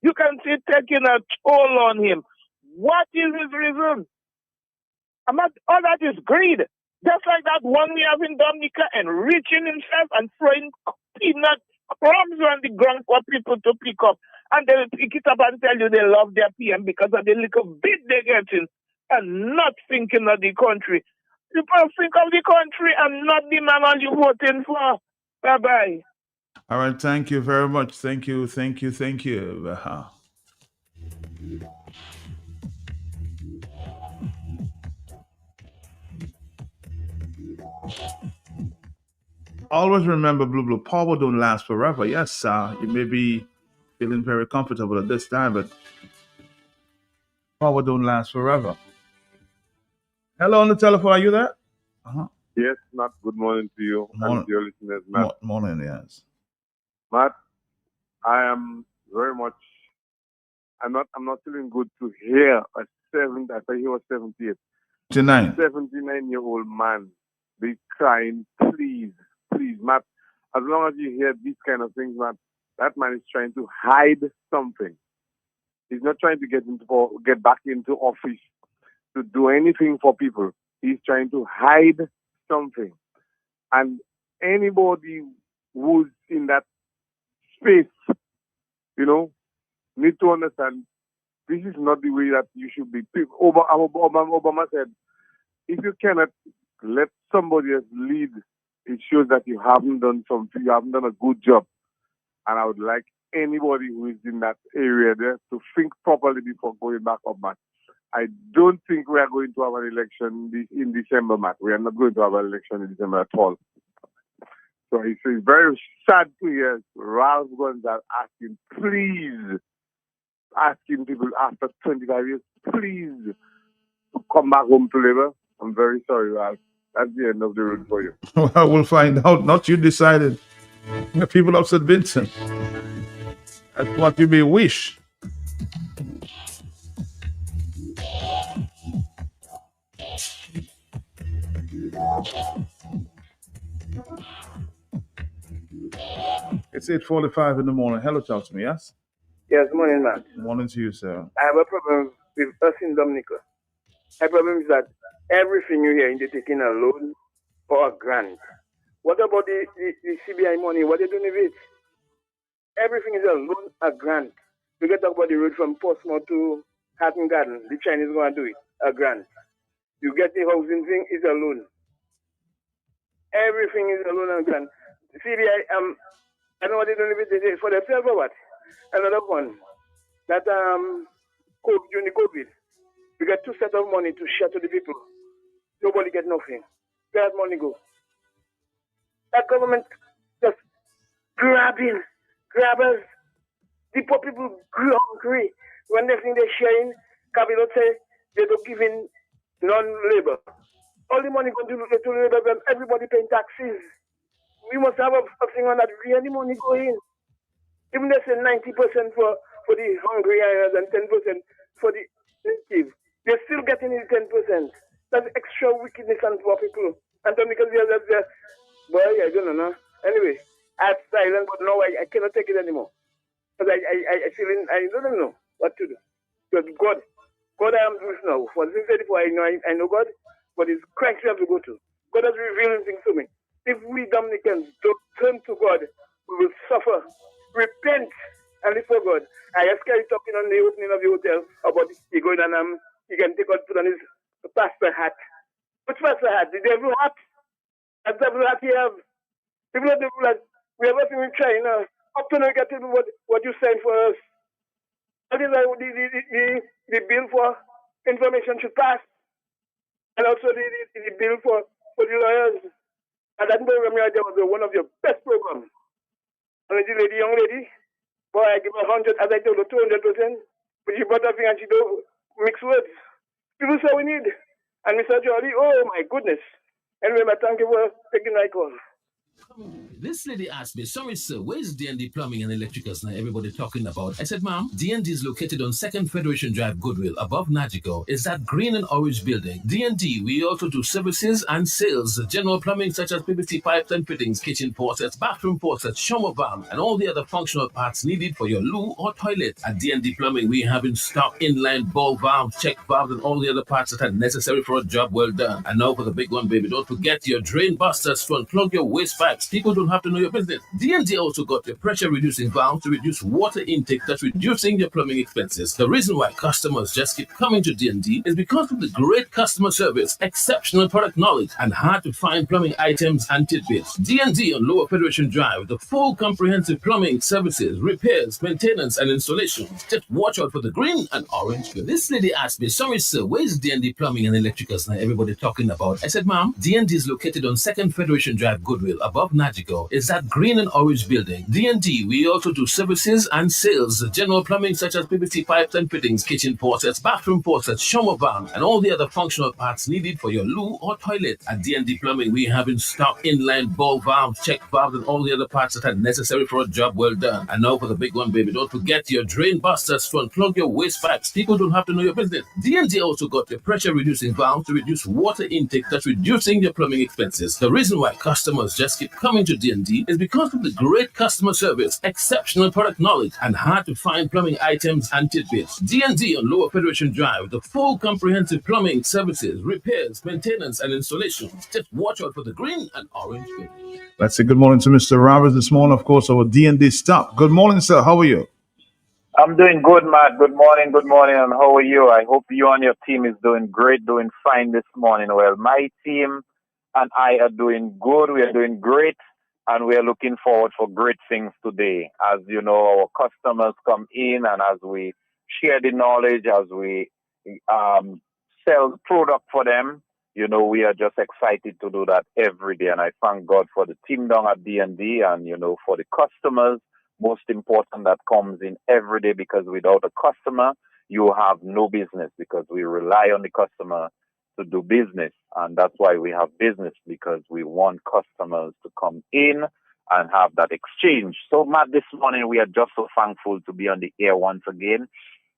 You can see it taking a toll on him. What is his reason? All that is greed. Just like that one we have in Dominica, enriching himself and throwing peanut crumbs on the ground for people to pick up. And they will pick it up and tell you they love their PM because of the little bit they get in and not thinking of the country. People think of the country and not the man you voting for. Bye bye. All right. Thank you very much. Thank you. Thank you. Thank you. Always remember, Blue Blue, power don't last forever. Yes, you may be feeling very comfortable at this time, but power don't last forever. Hello on the telephone. Are you there? Uh-huh. Yes, Matt. Good morning to you and Morning. to your listeners, Matt. Morning. Yes. Matt, I am very much. I'm not feeling good to hear a I think he was 78. 29. 79-year-old man be crying, please, please, Matt. As long as you hear these kind of things, Matt, that man is trying to hide something. He's not trying to get back into office to do anything for people. He's trying to hide something. And anybody who's in that space, need to understand this is not the way that you should be. Obama said, if you cannot let somebody else lead, it shows that you haven't done something, you haven't done a good job. And I would like anybody who is in that area there to think properly before going back up, Matt. I don't think we are going to have an election in December, Matt. We are not going to have an election in December at all. So it's very sad to hear Ralph Gonzalez asking people after 25 years, please come back home to Labour. I'm very sorry, Ralph. That's the end of the road for you. Well, we'll find out. Not you decided. The people of St. Vincent. That's what you may wish. It's 8:45 in the morning. Hello, talk to me, yes? Yes, morning, man. Morning to you, sir. I have a problem with us in Dominica. My problem is that everything you hear, they're taking a loan or a grant. What about the CBI money? What are they doing with it? Everything is a loan, a grant. We can talk about the road from Portsmouth to Hatton Garden. The Chinese going to do it, a grant. You get the housing thing, is a loan. Everything is a loan and grant. CBI, I don't know what they're doing with it for themselves or what. Another one, that during the COVID, we got two sets of money to share to the people. Nobody get nothing. Where that money go? That government just grabbers. The poor people hungry. When they think they're sharing, capital say they don't give in non-labor. All the money going to labor, and everybody paying taxes. We must have a thing on that. Where the money go in? Even they say 90% for the hungry areas and 10% for the native. They're still getting in 10%. That's extra wickedness on poor people. And then because they're boy, I don't know. Anyway, I have silent, but now I cannot take it anymore. Because I feel I don't know what to do. Because God I am with now. For the 34, I know God, but it's Christ we have to go to. God has revealed things to me. If we Dominicans don't turn to God, we will suffer. Repent and live for God. I just carry talking on the opening of the hotel about he going and he can take out put on his pastor hat. Which pastor hat? The devil hat? That devil hat he have. People are devil hat. We have nothing in China. Up to now you can tell me what you sent for us. That is the bill for information should pass. And also the bill for the lawyers. And that program right there was one of your best programs. And the young lady, boy, I give her 100, as I told her, 200%. But she brought a thing and she don't mix words. People say we need. And Mr. Jolly, oh my goodness. Anyway, thank you for taking my call. This lady asked me, sorry sir, where's D&D Plumbing and Electricals now everybody talking about? I said, ma'am, D&D is located on 2nd Federation Drive, Goodwill, above Nagico. It's that green and orange building. D&D, we also do services and sales, general plumbing such as PVC pipes and fittings, kitchen faucets, bathroom faucets, shower valve, and all the other functional parts needed for your loo or toilet. At D&D Plumbing, we have in stock inline ball valves, check valves, and all the other parts that are necessary for a job well done. And now for the big one, baby, don't forget your drain busters to unplug your waste pipes. People don't have to know your business. D&D also got your pressure reducing valve to reduce water intake, thus reducing your plumbing expenses. The reason why customers just keep coming to D&D is because of the great customer service, exceptional product knowledge, and hard to find plumbing items and tidbits. D&D on Lower Federation Drive, the full comprehensive plumbing services, repairs, maintenance, and installations. Just watch out for the green and orange bill. This lady asked me, sorry sir, where's D&D Plumbing and Electricals now everybody talking about? I said, ma'am, D&D is located on 2nd Federation Drive, Goodwill, above Nagico. It's that green and orange building. D&D, we also do services and sales, general plumbing such as PVC pipes and fittings, kitchen faucets, bathroom faucets, shower valve, and all the other functional parts needed for your loo or toilet. At D&D Plumbing, we have in stock inline ball valves, check valves, and all the other parts that are necessary for a job well done. And now for the big one, baby, don't forget your drain busters to unplug your waste pipes. People don't have to know your business. D&D also got your pressure reducing valve to reduce water intake, thus reducing your plumbing expenses. The reason why customers just keep coming to D&D is because of the great customer service, exceptional product knowledge, and hard to find plumbing items and tidbits. D&D on Lower Federation Drive, the full comprehensive plumbing services, repairs, maintenance, and installations. Just watch out for the green and orange bill. Let's say good morning to Mr. Roberts this morning, of course, our D&D stop. Good morning, sir. How are you? I'm doing good, Matt. Good morning, and how are you? I hope you and your team is doing great, doing fine this morning. Well, my team and I are doing good. We are doing great, and we are looking forward for great things today. As you know, our customers come in, and as we share the knowledge, as we sell product for them, you know, we are just excited to do that every day. And I thank God for the team down at D&D and, you know, for the customers. Most important, that comes in every day, because without a customer, you have no business, because we rely on the customer to do business. And that's why we have business, because we want customers to come in and have that exchange. So, Matt, this morning we are just so thankful to be on the air once again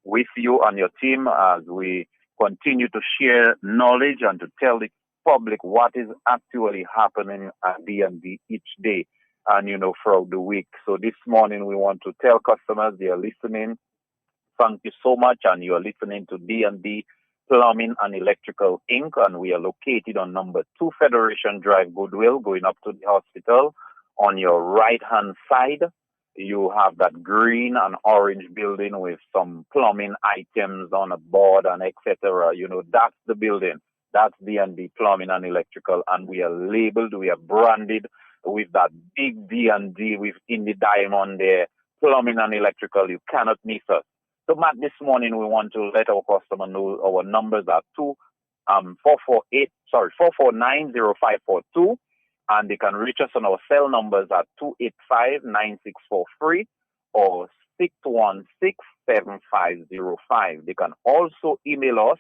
with you and your team as we continue to share knowledge and to tell the public what is actually happening at D&D each day and, you know, throughout the week. So this morning we want to tell customers they are listening. Thank you so much. And you are listening to D&D Plumbing and Electrical Inc. And we are located on number 2 Federation Drive, Goodwill, going up to the hospital. On your right-hand side, you have that green and orange building with some plumbing items on a board and etc. You know, that's the building. That's D&D Plumbing and Electrical. And we are labeled, we are branded with that big D&D with in the diamond there, plumbing and electrical. You cannot miss us. So, Matt, this morning we want to let our customer know our numbers are 4490542, and they can reach us on our cell numbers at 285-9643 or 616-7505. They can also email us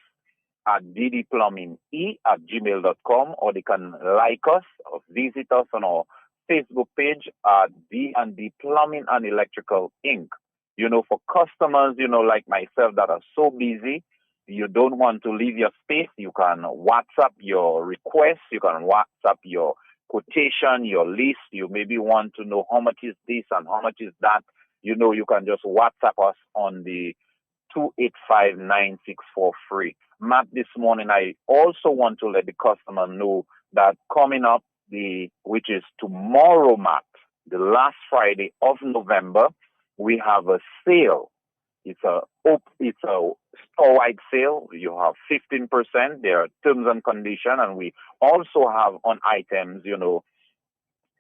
at ddplumbinge@gmail.com, or they can like us or visit us on our Facebook page at D&D Plumbing and Electrical Inc. You know, for customers, you know, like myself that are so busy, you don't want to leave your space, you can WhatsApp your request, you can WhatsApp your quotation, your list. You maybe want to know how much is this and how much is that. You know, you can just WhatsApp us on the 285-9643. Matt, this morning, I also want to let the customer know that coming up, which is tomorrow, Matt, the last Friday of November, we have a sale. It's a store-wide sale. You have 15%. There are terms and conditions, and we also have on items, you know,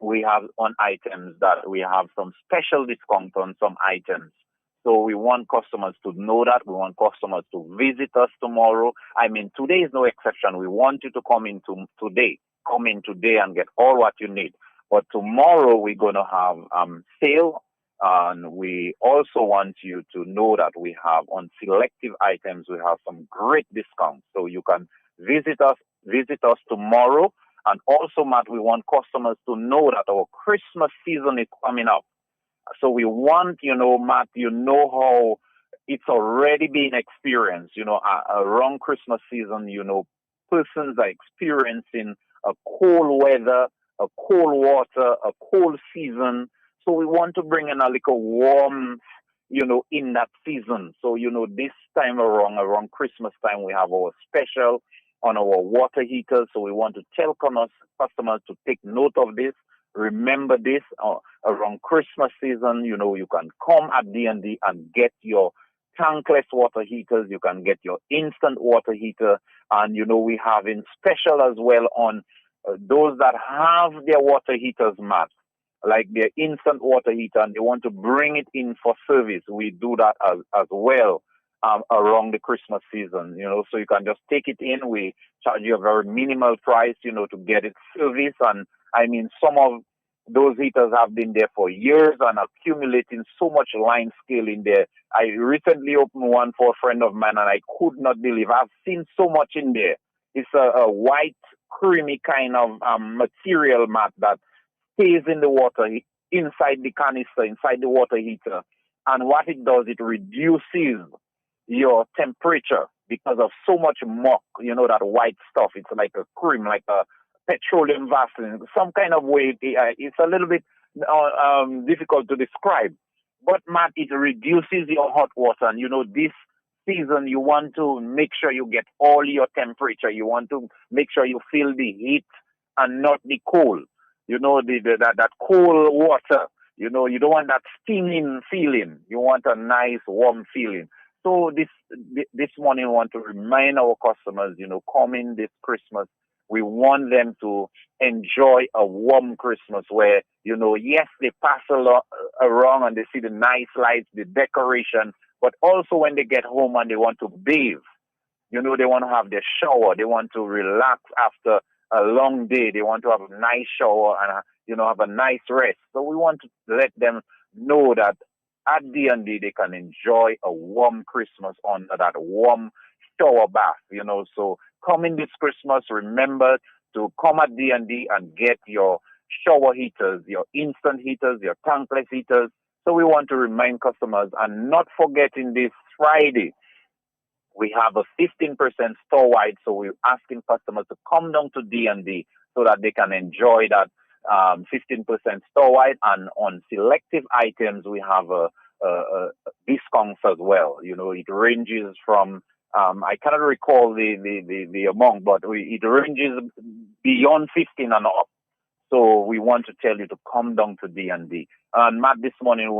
we have on items that we have some special discount on some items. So we want customers to know that. We want customers to visit us tomorrow. I mean, today is no exception. We want you to come in today. Come in today and get all what you need. But tomorrow we're going to have sale. And we also want you to know that we have on selective items, we have some great discounts. So you can visit us tomorrow And also, Matt, we want customers to know that our Christmas season is coming up. So we want, Matt, how it's already been experienced, around Christmas season, persons are experiencing a cold weather, a cold water, a cold season. So we want to bring in a little warmth, in that season. So, this time around Christmas time, we have our special on our water heaters. So we want to tell customers to take note of this. Remember this, around Christmas season, you can come at D&D and get your tankless water heaters. You can get your instant water heater. And, we have in special as well on those that have their water heaters, Matt, like their instant water heater, and they want to bring it in for service. We do that as well around the Christmas season, so you can just take it in. We charge you a very minimal price, to get it serviced. And I mean, some of those heaters have been there for years and accumulating so much line scale in there. I recently opened one for a friend of mine, and I could not believe I've seen so much in there. It's a white, creamy kind of material, Matt, that stays in the water inside the canister, inside the water heater. And what it does, it reduces your temperature because of so much muck, that white stuff. It's like a cream, like a petroleum Vaseline, some kind of way. It's a little bit difficult to describe. But, Matt, it reduces your hot water. And, this season, you want to make sure you get all your temperature. You want to make sure you feel the heat and not the cold. That cold water, you don't want that steaming feeling. You want a nice warm feeling. So this morning, we want to remind our customers, coming this Christmas, we want them to enjoy a warm Christmas where, yes, they pass around and they see the nice lights, the decoration, but also when they get home and they want to bathe, they want to have their shower, they want to relax after a long day, they want to have a nice shower and, have a nice rest. So we want to let them know that at D&D they can enjoy a warm Christmas under that warm shower bath, So coming this Christmas, remember to come at D&D and get your shower heaters, your instant heaters, your tankless heaters. So we want to remind customers, and not forgetting this Friday, we have a 15% store-wide. So we're asking customers to come down to D&D so that they can enjoy that 15% store-wide. And on selective items, we have a discounts as well. It ranges from I cannot recall the amount, but it ranges beyond 15 and up. So we want to tell you to come down to D&D. And Matt, this morning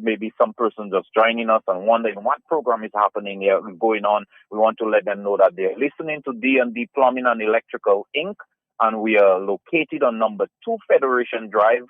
maybe some person just joining us and wondering what program is happening here, going on. We want to let them know that they're listening to D&D Plumbing and Electrical Inc. And we are located on number 2 Federation Drive,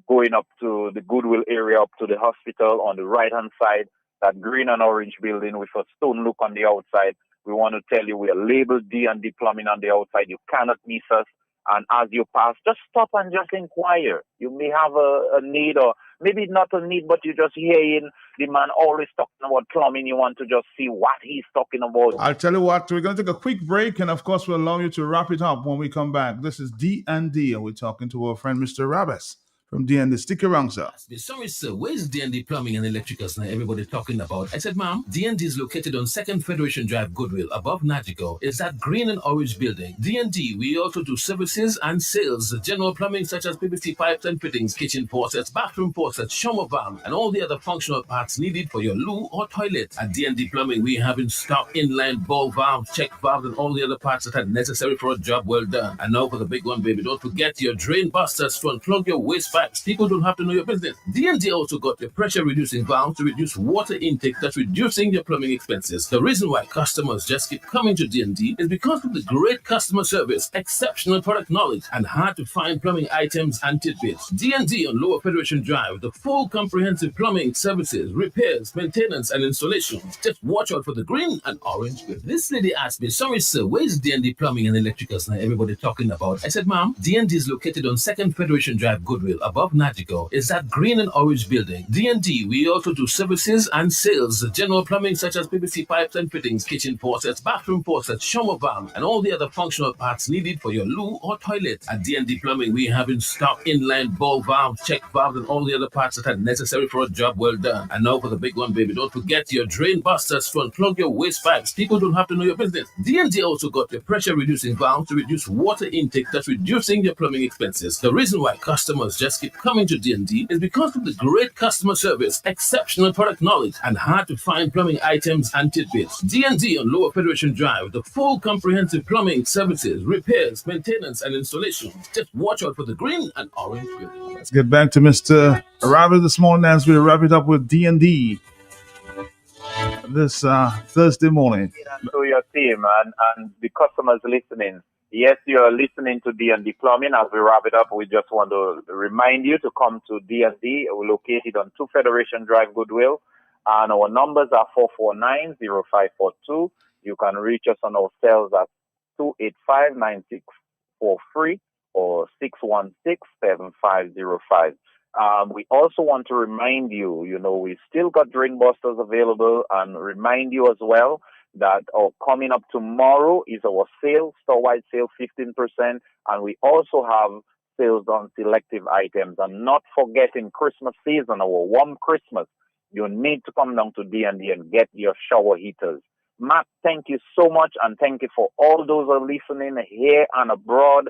going up to the Goodwill area, up to the hospital on the right-hand side. That green and orange building with a stone look on the outside. We want to tell you we are labeled D&D Plumbing on the outside. You cannot miss us. And as you pass, just stop and just inquire. You may have a need, or maybe not a need, but you just hearing the man always talking about plumbing. You want to just see what he's talking about. I'll tell you what, we're going to take a quick break, and of course we'll allow you to wrap it up when we come back. This is D&D, and we're talking to our friend Mr. Rabas from D&D. Stick around, sir. Sorry, sir. Where's D&D Plumbing and Electricals now? Everybody talking about. I said, ma'am, D&D is located on 2nd Federation Drive, Goodwill, above Nagico. It's that green and orange building. D&D, we also do services and sales, general plumbing such as PVC pipes and fittings, kitchen faucets, bathroom faucets, shower valve, and all the other functional parts needed for your loo or toilet. At D&D Plumbing, we have in stock inline ball valves, check valves, and all the other parts that are necessary for a job well done. And now for the big one, baby, don't forget your drain busters to unplug your waste pipe. People don't have to know your business. D&D also got your pressure reducing valve to reduce water intake, that's reducing your plumbing expenses. The reason why customers just keep coming to D&D is because of the great customer service, exceptional product knowledge, and hard to find plumbing items and tidbits. D&D on Lower Federation Drive, the full comprehensive plumbing services, repairs, maintenance, and installations. Just watch out for the green and orange building. This lady asked me, sorry sir, where's D&D Plumbing and Electricals now? Everybody talking about. I said, ma'am, D&D is located on 2nd Federation Drive, Goodwill, above above Nagico is that green and orange building. D&D, we also do services and sales, general plumbing such as PVC pipes and fittings, kitchen faucets, bathroom faucets, shower valve, and all the other functional parts needed for your loo or toilet. At D&D Plumbing, we have in stock inline ball valves, check valves, and all the other parts that are necessary for a job well done. And now for the big one, baby, don't forget your drain busters to unplug your waste pipes. People don't have to know your business. D&D also got your pressure reducing valve to reduce water intake, thus reducing your plumbing expenses. The reason why customers just keep coming to D&D is because of the great customer service, exceptional product knowledge, and hard to find plumbing items and tidbits. D&D on Lower Federation Drive, the full comprehensive plumbing services, repairs, maintenance, and installation. Just watch out for the green and orange building. Let's get back to Mr. Rabbit this morning as we wrap it up with D&D this Thursday morning. To your team and the customers listening. Yes, you're listening to D&D Plumbing. As we wrap it up, we just want to remind you to come to D&D. We're located on 2 Federation Drive, Goodwill. And our numbers are 449-0542. You can reach us on our cells at 285-9643 or 616-7505. We also want to remind you, we still got drain busters available, and remind you as well that coming up tomorrow is our sale, store-wide sale, 15%, and we also have sales on selective items. And not forgetting Christmas season, our warm Christmas, you need to come down to D&D and get your shower heaters. Matt, thank you so much, and thank you for all those who are listening here and abroad.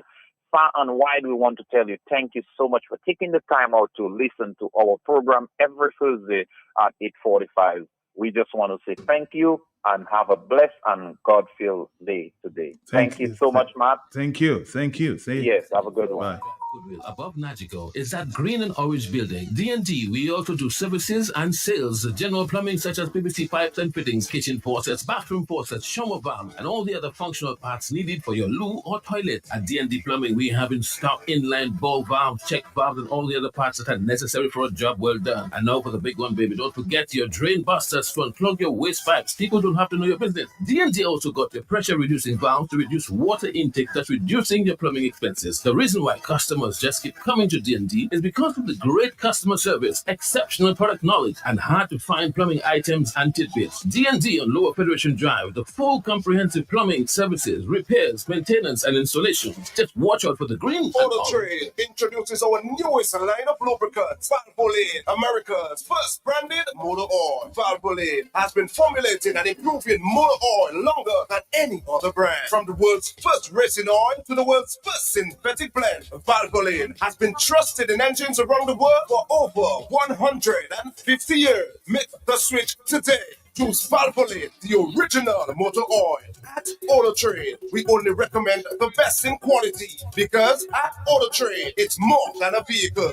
Far and wide, we want to tell you thank you so much for taking the time out to listen to our program every Thursday at 8:45. We just want to say thank you and have a blessed and God-filled day today. Thank you so much, Matt. Thank you. Yes, have a good one. Bye. Goodwill above Nagico is that green and orange building. D&D, we also do services and sales, general plumbing such as PVC pipes and fittings, kitchen faucets, bathroom faucets, shower valve, and all the other functional parts needed for your loo or toilet. At D&D Plumbing, we have in stock inline ball valves, check valves, and all the other parts that are necessary for a job well done. And now for the big one, baby, don't forget your drain busters to unplug your waste pipes. People don't have to know your business. D&D also got your pressure reducing valve to reduce water intake, thus reducing your plumbing expenses. The reason why customers just keep coming to D&D is because of the great customer service, exceptional product knowledge, and hard to find plumbing items and tidbits. D&D on Lower Federation Drive, the full comprehensive plumbing services, repairs, maintenance, and installation. Just watch out for the green. Auto Trade introduces our newest line of lubricants, Valvoline, America's first branded motor oil. Valvoline has been formulating and improving motor oil longer than any other brand. From the world's first racing oil to the world's first synthetic blend, Valvoline has been trusted in engines around the world for over 150 years. Make the switch today. Choose Valvoline, the original motor oil. At Auto Trade, we only recommend the best in quality because at Auto Trade, it's more than a vehicle.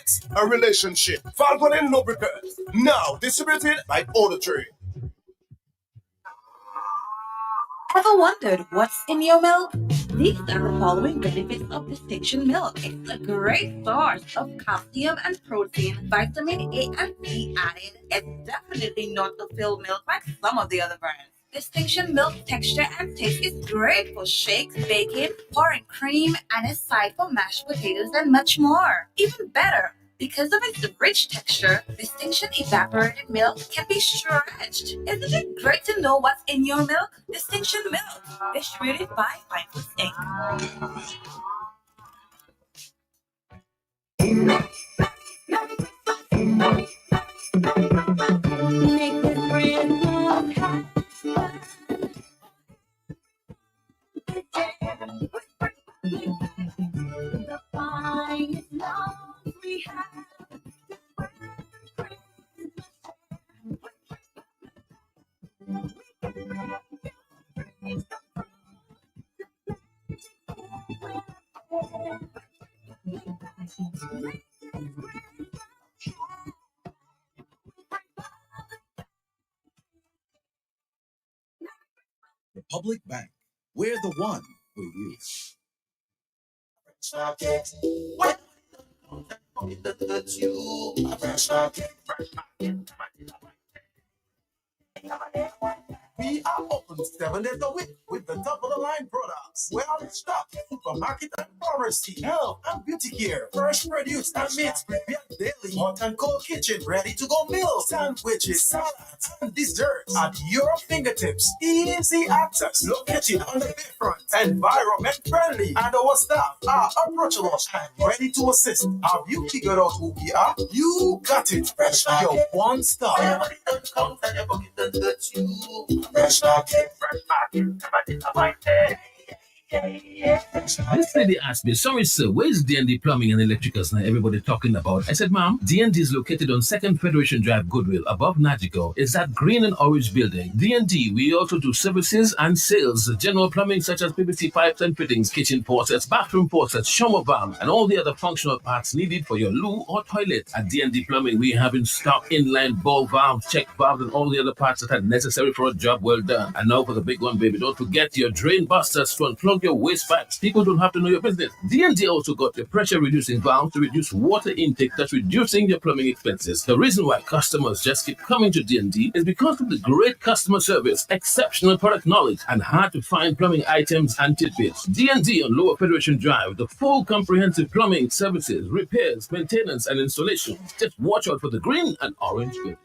It's a relationship. Valvoline lubricants, now distributed by Auto Trade. Ever wondered what's in your milk? These are the following benefits of Distinction milk. It's a great source of calcium and protein, vitamin A and B added. It's definitely not a filled milk like some of the other brands. Distinction milk texture and taste is great for shakes, baking, pouring cream, and is side for mashed potatoes and much more. Even better, because of its rich texture, Distinction evaporated milk can be stretched. Isn't it great to know what's in your milk? Distinction milk, distributed by Fine Foods Inc. Make this brand new happen. The finest love we have. Republic Bank, we're the one for you. We are open 7 days a week with the top of the line products. We're out of stock. Supermarket and pharmacy, health and beauty care, fresh produce and meats prepared daily, hot and cold kitchen, ready to go meals, sandwiches, salads, and desserts at your fingertips. Easy access, located on the bayfront, environment friendly, and our staff are approachable and ready to assist. Have you figured out who we are? You got it. Fresh Market, your one stop. Everybody that comes and your pocket that touch you. Fresh Market, everybody find it. This lady asked me, sorry sir, where's D&D Plumbing and Electricals now everybody talking about? I said, ma'am, D&D is located on 2nd Federation Drive, Goodwill, above Nagico. It's that green and orange building. D&D, we also do services and sales, general plumbing such as PVC pipes and fittings, kitchen faucets, bathroom faucets, shower valves, and all the other functional parts needed for your loo or toilet. At D&D Plumbing, we have in stock inline ball valves, check valves, and all the other parts that are necessary for a job well done. And now for the big one, baby, don't forget your drain busters to unplug your waste pipes. People don't have to know your business. D&D also got your pressure reducing valve to reduce water intake, thus reducing your plumbing expenses. The reason why customers just keep coming to D&D is because of the great customer service, exceptional product knowledge, and hard to find plumbing items and tidbits. D&D on Lower Federation Drive, the full comprehensive plumbing services, repairs, maintenance, and installation. Just watch out for the green and orange building.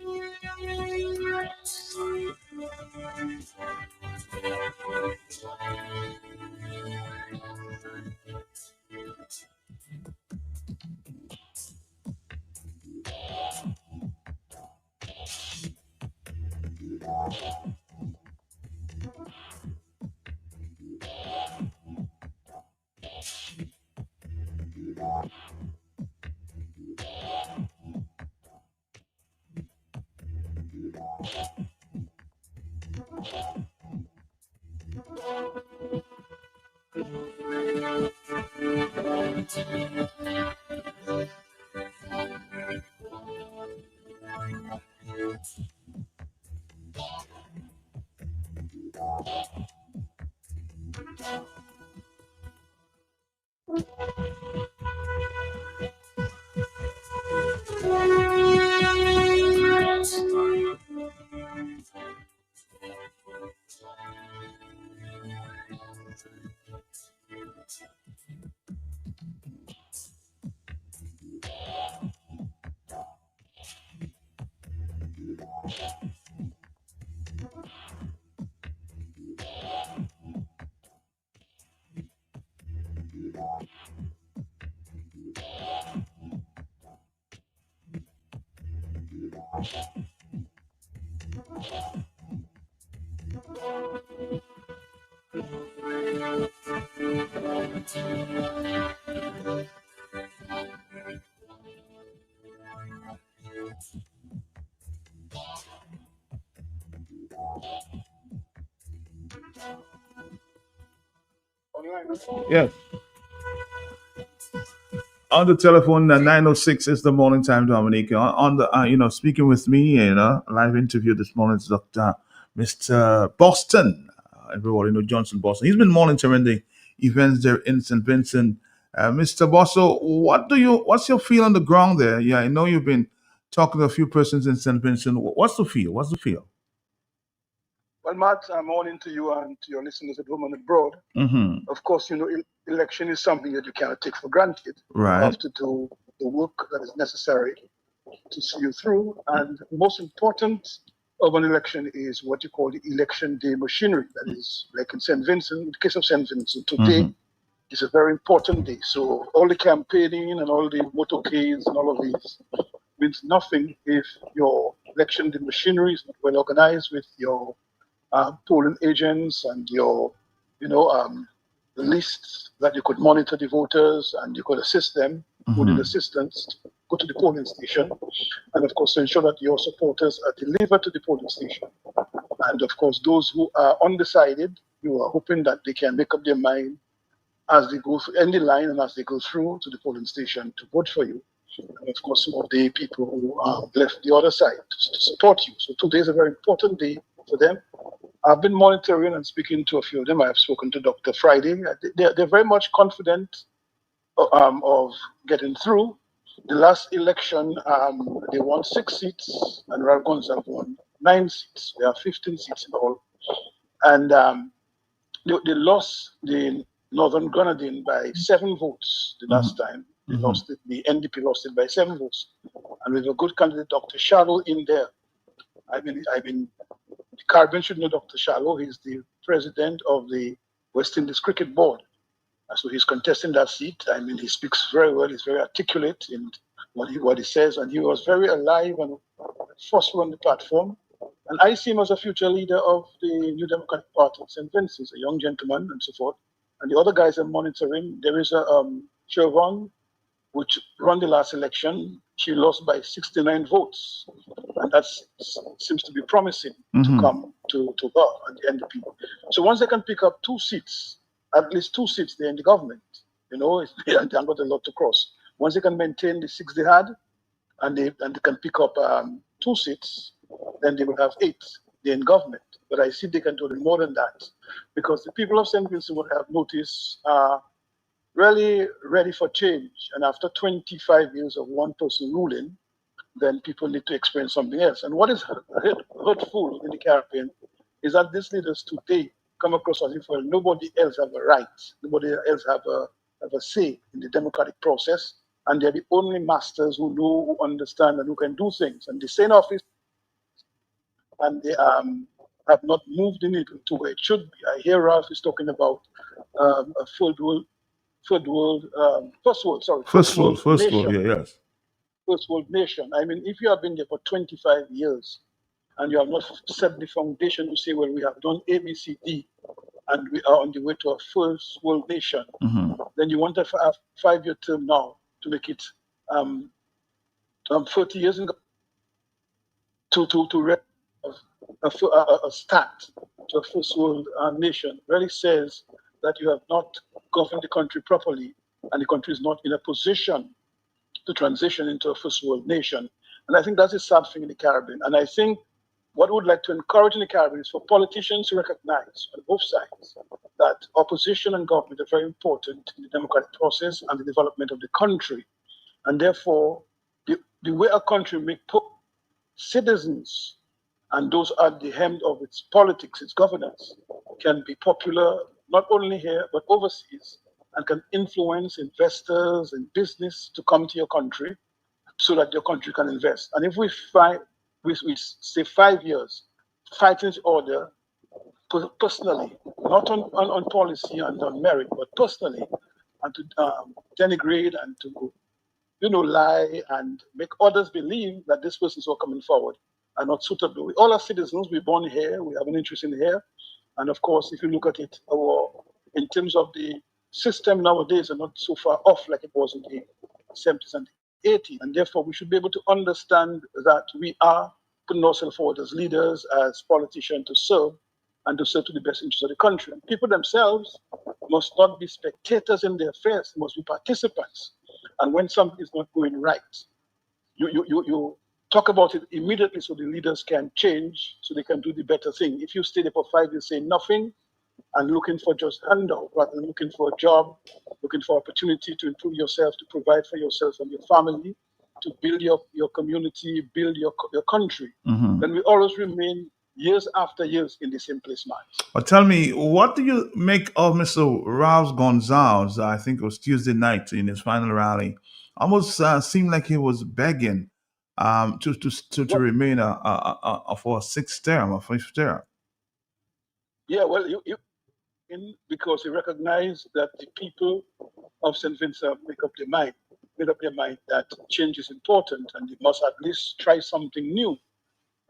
Yes. On the telephone, 906 is the morning time, Dominique. On the, speaking with me, live interview this morning is Dr. Mr. Boston. Everybody know Johnson Boston. He's been monitoring the events there in St. Vincent. Mr. Boston, what's your feel on the ground there? Yeah, I know you've been talking to a few persons in St. Vincent. What's the feel? Well, Matt, morning to you and to your listeners at home and abroad. Mm-hmm. Of course, election is something that you cannot take for granted. Right. You have to do the work that is necessary to see you through. And most important of an election is what you call the election day machinery. That is, like in St. Vincent, in the case of St. Vincent, today is a very important day. So all the campaigning and all the motorcades and all of these means nothing if your election day machinery is not well organized with your polling agents and your, lists that you could monitor the voters and you could assist them with the assistance, go to the polling station, and of course to ensure that your supporters are delivered to the polling station. And of course, those who are undecided, you are hoping that they can make up their mind as they go through in the line and as they go through to the polling station to vote for you. And of course, some of the people who are left the other side to support you. So today is a very important day for them. I've been monitoring and speaking to a few of them. I've spoken to Dr. Friday. They're very much confident of getting through. The last election, they won 6 seats, and Ralph Gonzalez won 9 seats. There are 15 seats in all. And they lost the Northern Grenadine by 7 votes the last time. They lost it. The NDP lost it by 7 votes. And with a good candidate, Dr. Shallow, in there. I mean, the Caribbean should know Dr. Shallow. He's the president of the West Indies Cricket Board. And so he's contesting that seat. I mean, he speaks very well. He's very articulate in what he says. And he was very alive and forceful on the platform. And I see him as a future leader of the New Democratic Party of St. Vincent, a young gentleman and so forth. And the other guys are monitoring. There is a Siobhan, which won the last election. She lost by 69 votes. And that seems to be promising to come to her and the NDP. So once they can pick up 2 seats, at least 2 seats there in the government, they haven't got a lot to cross. Once they can maintain the 6 they had, and they can pick up 2 seats, then they will have 8 there in government. But I see they can do more than that, because the people of St. Vincent would have noticed are really ready for change. And after 25 years of one person ruling, then people need to experience something else. And what is hurtful in the Caribbean is that these leaders today come across as if, well, nobody else have a right, nobody else have a say in the democratic process, and they're the only masters who know, who understand, and who can do things. And they stay in office, and they have not moved in it to where it should be. I hear Ralph is talking about a first world nation. I mean, if you have been there for 25 years and you have not set the foundation to say, well, we have done A, B, C, D, and we are on the way to a first world nation, then you want a 5-year term now to make it 30 years to a start to a first world nation really says that you have not governed the country properly, and the country is not in a position to transition into a first world nation. And I think that's a sad thing in the Caribbean. And I think what we would like to encourage in the Caribbean is for politicians to recognize on both sides that opposition and government are very important in the democratic process and the development of the country. And therefore, the way a country may put citizens and those at the hem of its politics, its governance, can be popular not only here but overseas, and can influence investors and business to come to your country so that your country can invest. And if we say 5 years, fighting this order personally, not on policy and on merit, but personally, and to denigrate and to lie and make others believe that this persons who are coming forward are not suitable. We all are citizens. We're born here. We have an interest in here. And of course, if you look at it, in terms of the system nowadays are not so far off like it was in the 70s and 80s. And therefore, we should be able to understand that we are putting ourselves forward as leaders, as politicians to serve, and to serve to the best interests of the country. And people themselves must not be spectators in their affairs, they must be participants. And when something is not going right, you talk about it immediately so the leaders can change, so they can do the better thing. If you stay there for 5 years saying nothing and looking for just handout rather than looking for a job, looking for opportunity to improve yourself, to provide for yourself and your family, to build your community, build your country, then we always remain years after years in the same place, man. But tell me, what do you make of Mr. Ralph Gonzalez? I think it was Tuesday night in his final rally. Almost seemed like he was begging to remain for a 6th term, a 5th term. Yeah, well, because he recognized that the people of St. Vincent made up their mind that change is important and they must at least try something new.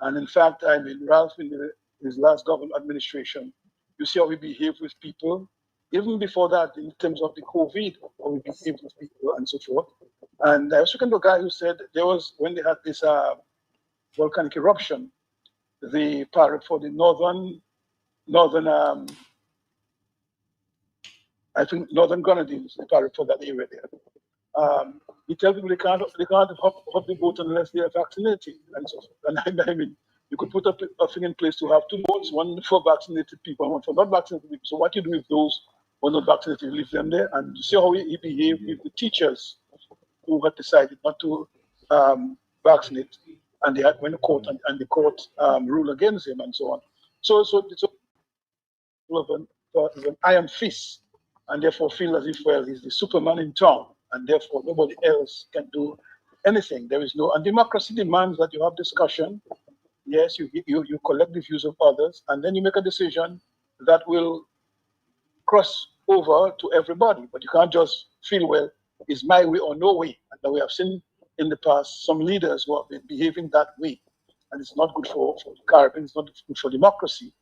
And in fact, I mean, Ralph, in his last government administration, you see how he behaved with people. Even before that, in terms of the COVID, how he behaved with people and so forth. And I was talking to a guy who said when they had this volcanic eruption, the parrot for the northern Grenadines, the parrot for that area there. He tells people they can't hop the boat unless they are vaccinated and so forth. And I mean, you could put a thing in place to have 2 boats, one for vaccinated people and one for not vaccinated people. So what you do with those who are not vaccinated, you leave them there. And you see how he behaved with the teachers who had decided not to vaccinate, and they went to court and the court ruled against him and so on. So of an iron fist, and therefore feel as if, well, he's the Superman in town, and therefore nobody else can do anything. There is no, and democracy demands that you have discussion. Yes, you collect the views of others, and then you make a decision that will cross over to everybody. But you can't just feel, well, it's my way or no way. And we have seen in the past some leaders who have been behaving that way, and it's not good for the Caribbean, it's not good for democracy.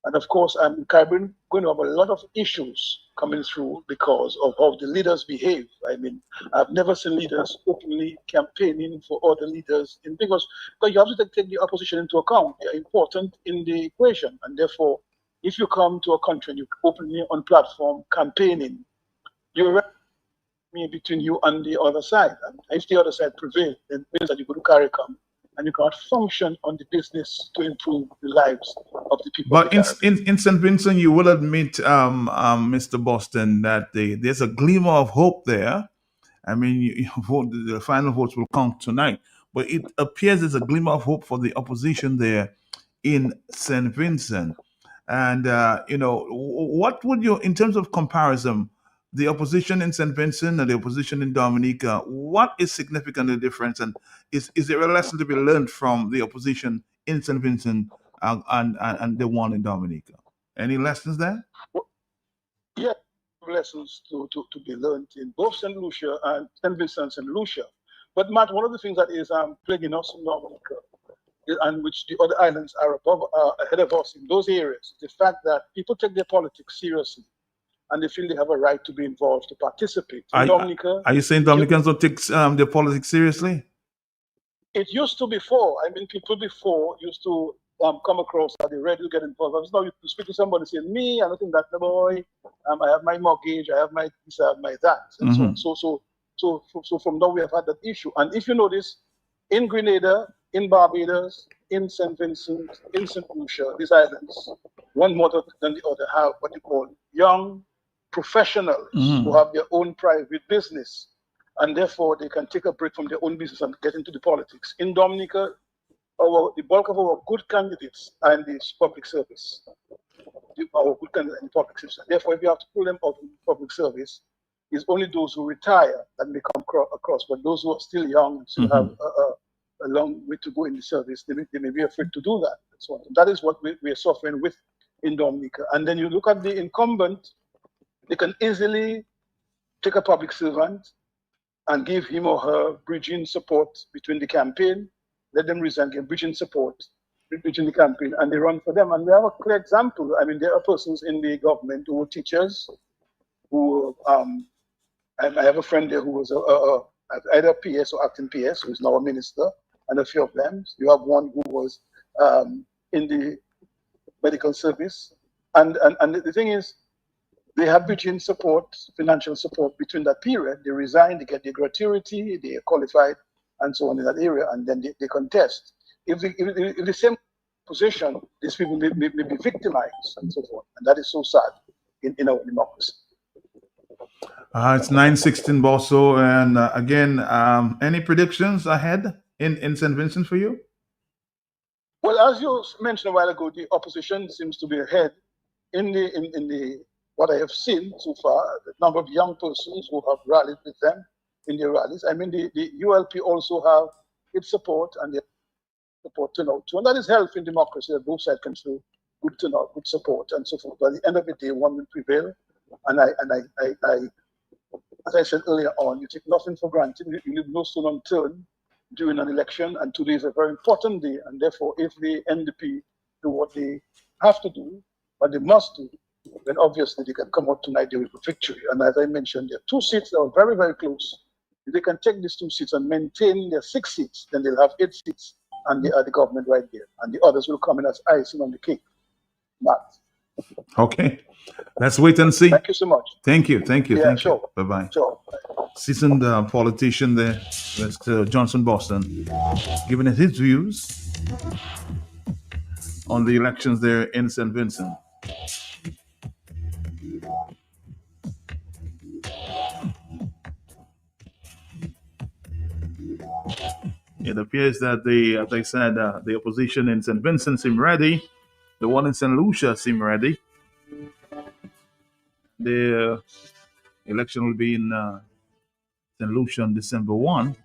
And of course, Caribbean going to have a lot of issues coming through because of how the leaders behave. I mean, I've never seen leaders openly campaigning for other leaders because you have to take the opposition into account. They are important in the equation, and therefore, if you come to a country and you openly on platform campaigning, you're between you and the other side. And if the other side prevails, then it means that you go to CARICOM and you can't function on the business to improve the lives of the people. But in St. Vincent, you will admit, Mr. Boston, that there's a glimmer of hope there. I mean, the final votes will count tonight, but it appears there's a glimmer of hope for the opposition there in St. Vincent. And, what would you, in terms of comparison, the opposition in St. Vincent and the opposition in Dominica, what is significantly different? And is there a lesson to be learned from the opposition in St. Vincent and the one in Dominica? Any lessons there? Yeah, lessons to be learned in both St. Lucia and St. Vincent and St. Lucia. But Matt, one of the things that is plaguing us in Dominica, and which the other islands are ahead of us in those areas, the fact that people take their politics seriously and they feel they have a right to be involved, to participate. In Dominica, are you saying Dominicans don't take their politics seriously? It used to before. I mean, people before used to come across that they're ready to get involved. Now you speak to somebody saying, me, I don't think that's the boy. I have my mortgage, I have my this, I have my that. And so from now we have had that issue. And if you notice, in Grenada, in Barbados, in St. Vincent, in St. Lucia, these islands, one more than the other, have what you call young professionals who have their own private business, and therefore they can take a break from their own business and get into the politics. In Dominica, the bulk of our good candidates are in the public service. Our good candidates in public service. Therefore, if you have to pull them out of public service, it's only those who retire that may come across. But those who are still young and still have a long way to go in the service, they may be afraid to do that. And so on. That is what we are suffering with in Dominica. And then you look at the incumbent, they can easily take a public servant and give him or her bridging support between the campaign, let them resign, give bridging support between the campaign, and they run for them. And we have a clear example. I mean, there are persons in the government who were teachers, who, I have a friend there who was either PS or acting PS, who is now a minister, and a few of them. You have one who was in the medical service. And the thing is, they have bridging support, financial support between that period. They resign, they get their gratuity, they are qualified, and so on in that area, and then they contest. If the same position, these people may be victimized and so forth, and that is so sad in our democracy. It's 9:16, Bosso, and again, any predictions ahead in St. Vincent for you? Well, as you mentioned a while ago, the opposition seems to be ahead in the what I have seen so far. The number of young persons who have rallied with them in their rallies. I mean, the ULP also have its support and their support turnout too, and that is healthy in democracy. That both sides can show good turnout, good support, and so forth. But at the end of the day, one will prevail. And I as I said earlier on, you take nothing for granted. You leave no stone unturned during an election, and today is a very important day. And therefore, if the NDP do what they have to do, what they must do, then obviously they can come out tonight with a victory. And as I mentioned, there are 2 seats that are very, very close. If they can take these 2 seats and maintain their 6 seats, then they'll have 8 seats, and they are the government right there. And the others will come in as icing on the cake. Matt. Okay. Let's wait and see. Thank you so much. Thank you. Yeah, sure. You. Bye-bye. Sure. Seasoned politician there, Mr. Johnson Boston, giving us his views on the elections there in St. Vincent. It appears that as I said, the opposition in St. Vincent seem ready. The one in St. Lucia seem ready. the election will be in St. Lucia on December 1.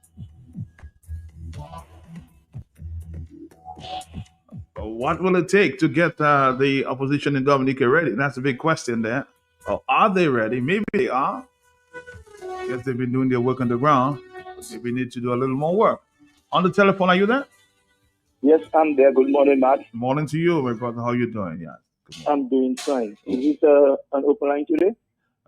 What will it take to get the opposition in Dominica ready? That's a big question there. Or are they ready? Maybe they are. I guess they've been doing their work on the ground. Maybe we need to do a little more work. On the telephone, are you there? Yes, I'm there. Good morning, Matt. Morning to you, my brother. How you doing? Yeah. I'm doing fine. Is it an open line today?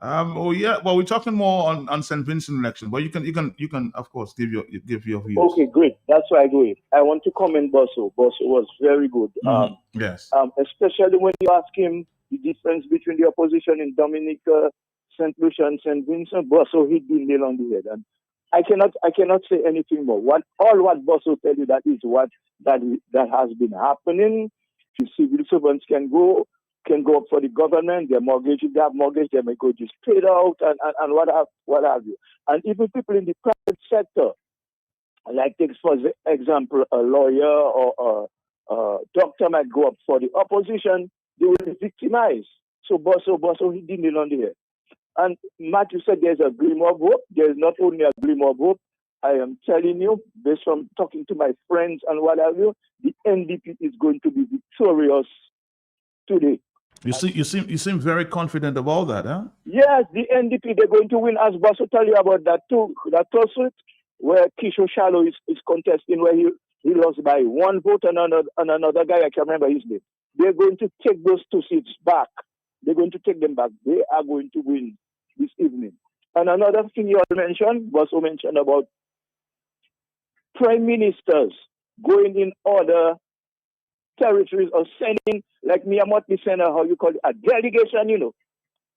Oh yeah. Well, we're talking more on St. Vincent election, but you can of course give your views. Okay, great. That's why I do it. I want to comment Bosso. Bosso was very good. Yes. Especially when you ask him the difference between the opposition in Dominica, St. Lucia, and St. Vincent. Bosso hit the nail on the head, and I cannot say anything more. What Bosso tell you, that is what that has been happening. The civil servants can go up for the government, their mortgage, if they have mortgage, they may go just paid out and what have you. And even people in the private sector, like take for example, a lawyer or a doctor might go up for the opposition, they will be victimized. So Bosso, he didn't on the head. And Matthew said there's a glimmer of hope. There's not only a glimmer of hope. I am telling you, based on talking to my friends and what have you, the NDP is going to be victorious today. You seem very confident about that, huh? Yes, the NDP, they're going to win, as Bosso tell you about that too. That lawsuit where Kisho Shallow is contesting, where he lost by one vote and another guy, I can't remember his name. They're going to take those 2 seats back. They're going to take them back. They are going to win this evening. And another thing you all mentioned, Bosso mentioned about prime ministers going in other territories or sending, like Miyamotli sent how you call it, a delegation,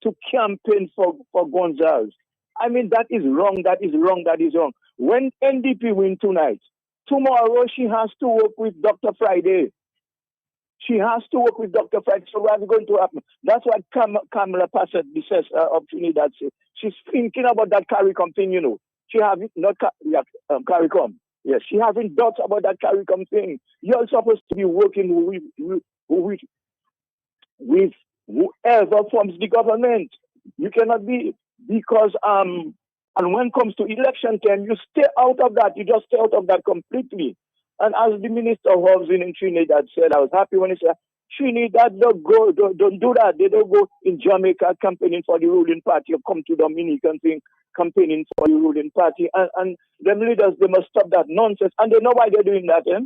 to campaign for Gonzalez. I mean, that is wrong, that is wrong, that is wrong. When NDP win tonight, tomorrow she has to work with Dr. Friday. She has to work with Dr. Friday. So what's going to happen? That's what Kamala Passett says of Trinidad. She's thinking about that CARICOM thing, She having, not CARICOM. Yes, she having doubts about that CARICOM thing. You're supposed to be working with whoever forms the government. You cannot be, because and when it comes to election time, you stay out of that. You just stay out of that completely. And as the Minister of Housing in Trinidad said, I was happy when he said, Trinidad don't do that. They don't go in Jamaica campaigning for the ruling party or come to Dominican thing campaigning for the ruling party. And them leaders, they must stop that nonsense. And they know why they're doing that, eh?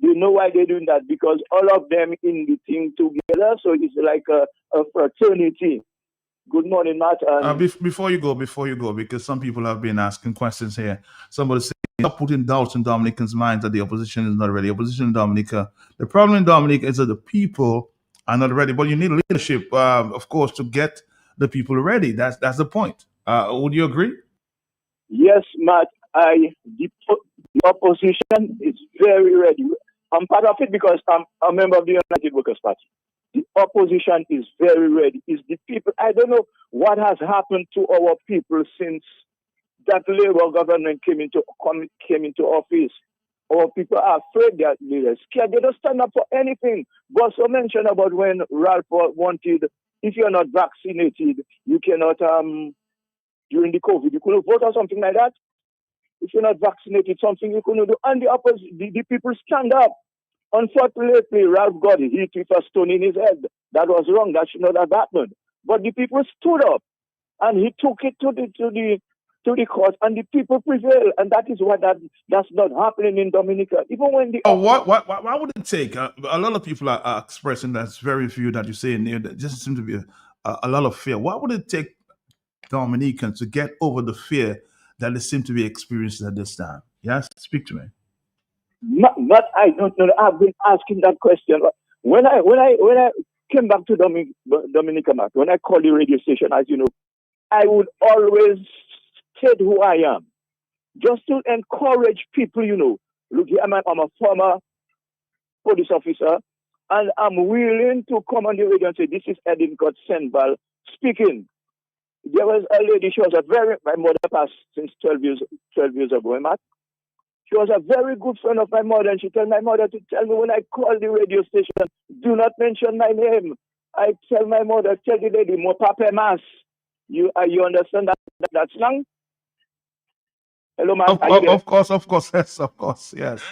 They know why they're doing that, because all of them in the thing together. So it's like a fraternity. Good morning, Matt. Before you go, because some people have been asking questions here. Somebody said, stop putting doubts in Dominicans' minds that the opposition is not ready. Opposition in Dominica. The problem in Dominica is that the people are not ready. But you need leadership, of course, to get the people ready. That's the point. Would you agree? Yes, Matt. The opposition is very ready. I'm part of it because I'm a member of the United Workers' Party. The opposition is very ready. It's the people. I don't know what has happened to our people since that Labour government came into office. Our people are afraid, they're scared. They don't stand up for anything. Bosso mentioned about when Ralph wanted, if you're not vaccinated, you cannot, during the COVID, you couldn't vote or something like that. If you're not vaccinated, something you couldn't do. And the people stand up. Unfortunately, Ralph got hit with a stone in his head. That was wrong. That should not have happened. But the people stood up, and he took it to the court, and the people prevailed. And that is what that's not happening in Dominica. Even when why would it take? A lot of people are expressing that's very few that you say in there. There just seems to be a lot of fear. Why would it take Dominicans to get over the fear that they seem to be experiencing at this time? Yes, speak to me. Not I don't know. I've been asking that question. When I came back to Dominica, when I called the radio station, as you know, I would always state who I am, just to encourage people. Look, I'm a former police officer, and I'm willing to come on the radio and say, "This is Edincourt Senval speaking." There was a lady. She was my mother passed since 12 years ago, Matt. She was a very good friend of my mother, and she told my mother to tell me when I call the radio station, do not mention my name. I tell my mother, tell the lady, mo pape mas. You understand that slang? Hello, man. Are you there? Of course, yes, of course, yes.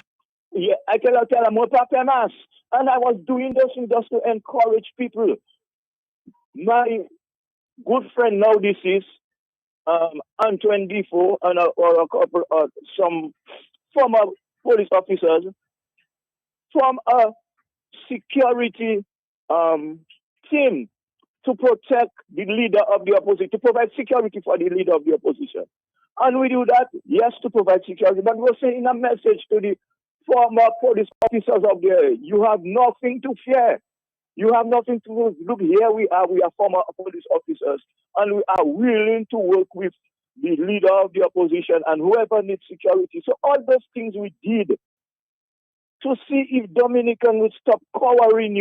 Yeah, I tell them more papemas. And I was doing this just to encourage people. My good friend now, this is Antoine Defoe and or a couple some former police officers from a security team to protect the leader of the opposition, to provide security for the leader of the opposition. And we do that, yes, to provide security, but we're saying a message to the former police officers of there. You have nothing to fear. You have nothing to lose. Look, here we are former police officers, and we are willing to work with the leader of the opposition and whoever needs security. So all those things we did to see if Dominican would stop cowering,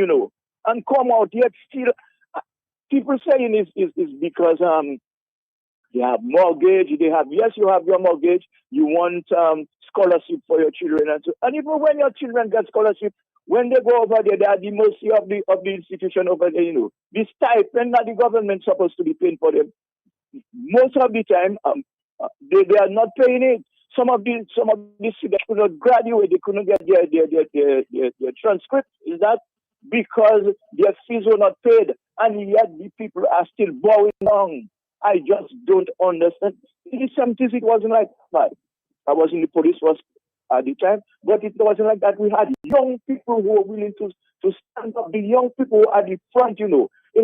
and come out. Yet still, people saying is because they have mortgage. Yes, you have your mortgage. You want scholarship for your children, and even when your children get scholarship, when they go over there, they are at the mercy of the institution over there. The stipend that the government supposed to be paying for them, most of the time, they are not paying it. Some of these students could not graduate. They couldn't get their transcript. Is that because their fees were not paid, and yet the people are still bowing down? I just don't understand. In the 70s, it wasn't like that. I was in the police force at the time, but it wasn't like that. We had young people who were willing to stand up. The young people at the front, in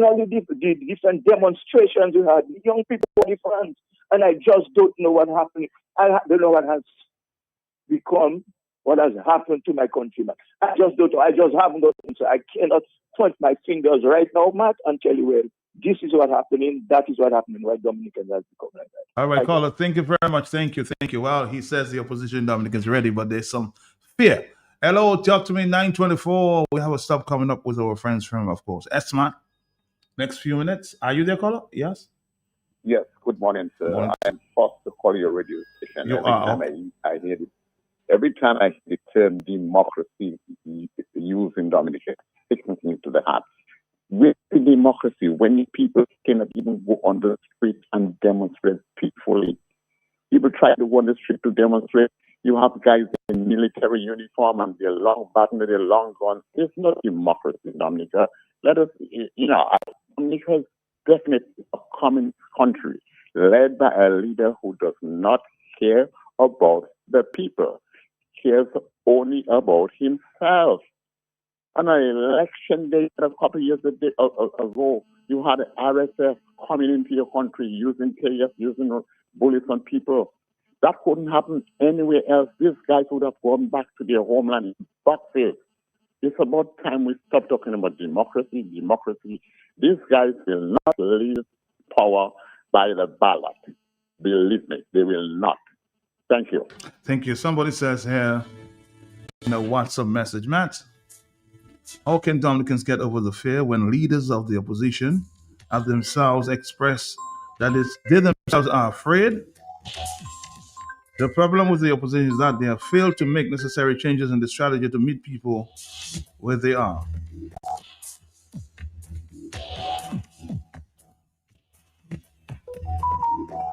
all the different demonstrations we had. The young people at the front, and I just don't know what happened. I don't know what has become, what has happened to my countrymen. I just don't know. I just haven't got an answer. I cannot point my fingers right now, Matt, and tell you, well, this is what happening. That is what happening. Why Dominican has become like that. All right, caller. Thank you very much. Thank you. Well, he says the opposition Dominican is ready, but there's some fear. Hello, talk to me. 9:24. We have a stop coming up with our friends from, of course, Esmat. Next few minutes. Are you there, caller? Yes. Yes. Good morning, sir. Morning. I am forced to call your radio station. You every are. time I hear it. Every time I hear the term democracy used in Dominican, it takes me to the heart. With the democracy, when people cannot even go on the street and demonstrate peacefully, people try to go on the street to demonstrate. You have guys in military uniform and their long baton, their long guns. It's not democracy in Dominica. Let us, Dominica is definitely a common country led by a leader who does not care about the people, cares only about himself. On an election day a couple of years ago, you had the RSF coming into your country using tear gas, using bullets on people. That couldn't happen anywhere else. These guys would have gone back to their homeland in boxes. It's about time we stop talking about democracy. These guys will not leave power by the ballot. Believe me, they will not. Thank you. Thank you. Somebody says here in a WhatsApp message, Matt, how can Dominicans get over the fear when leaders of the opposition have themselves expressed that they themselves are afraid? The problem with the opposition is that they have failed to make necessary changes in the strategy to meet people where they are.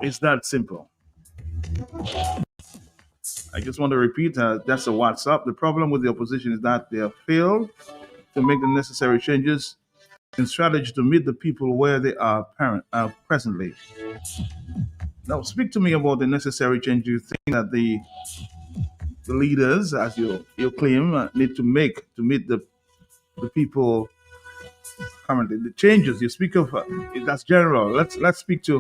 It's that simple. I just want to repeat that's a WhatsApp. The problem with the opposition is that they have failed to make the necessary changes in strategy to meet the people where they are presently. Now, speak to me about the necessary change you think that the leaders, as you claim, need to make to meet the people currently. The changes you speak of, that's general. Let's speak to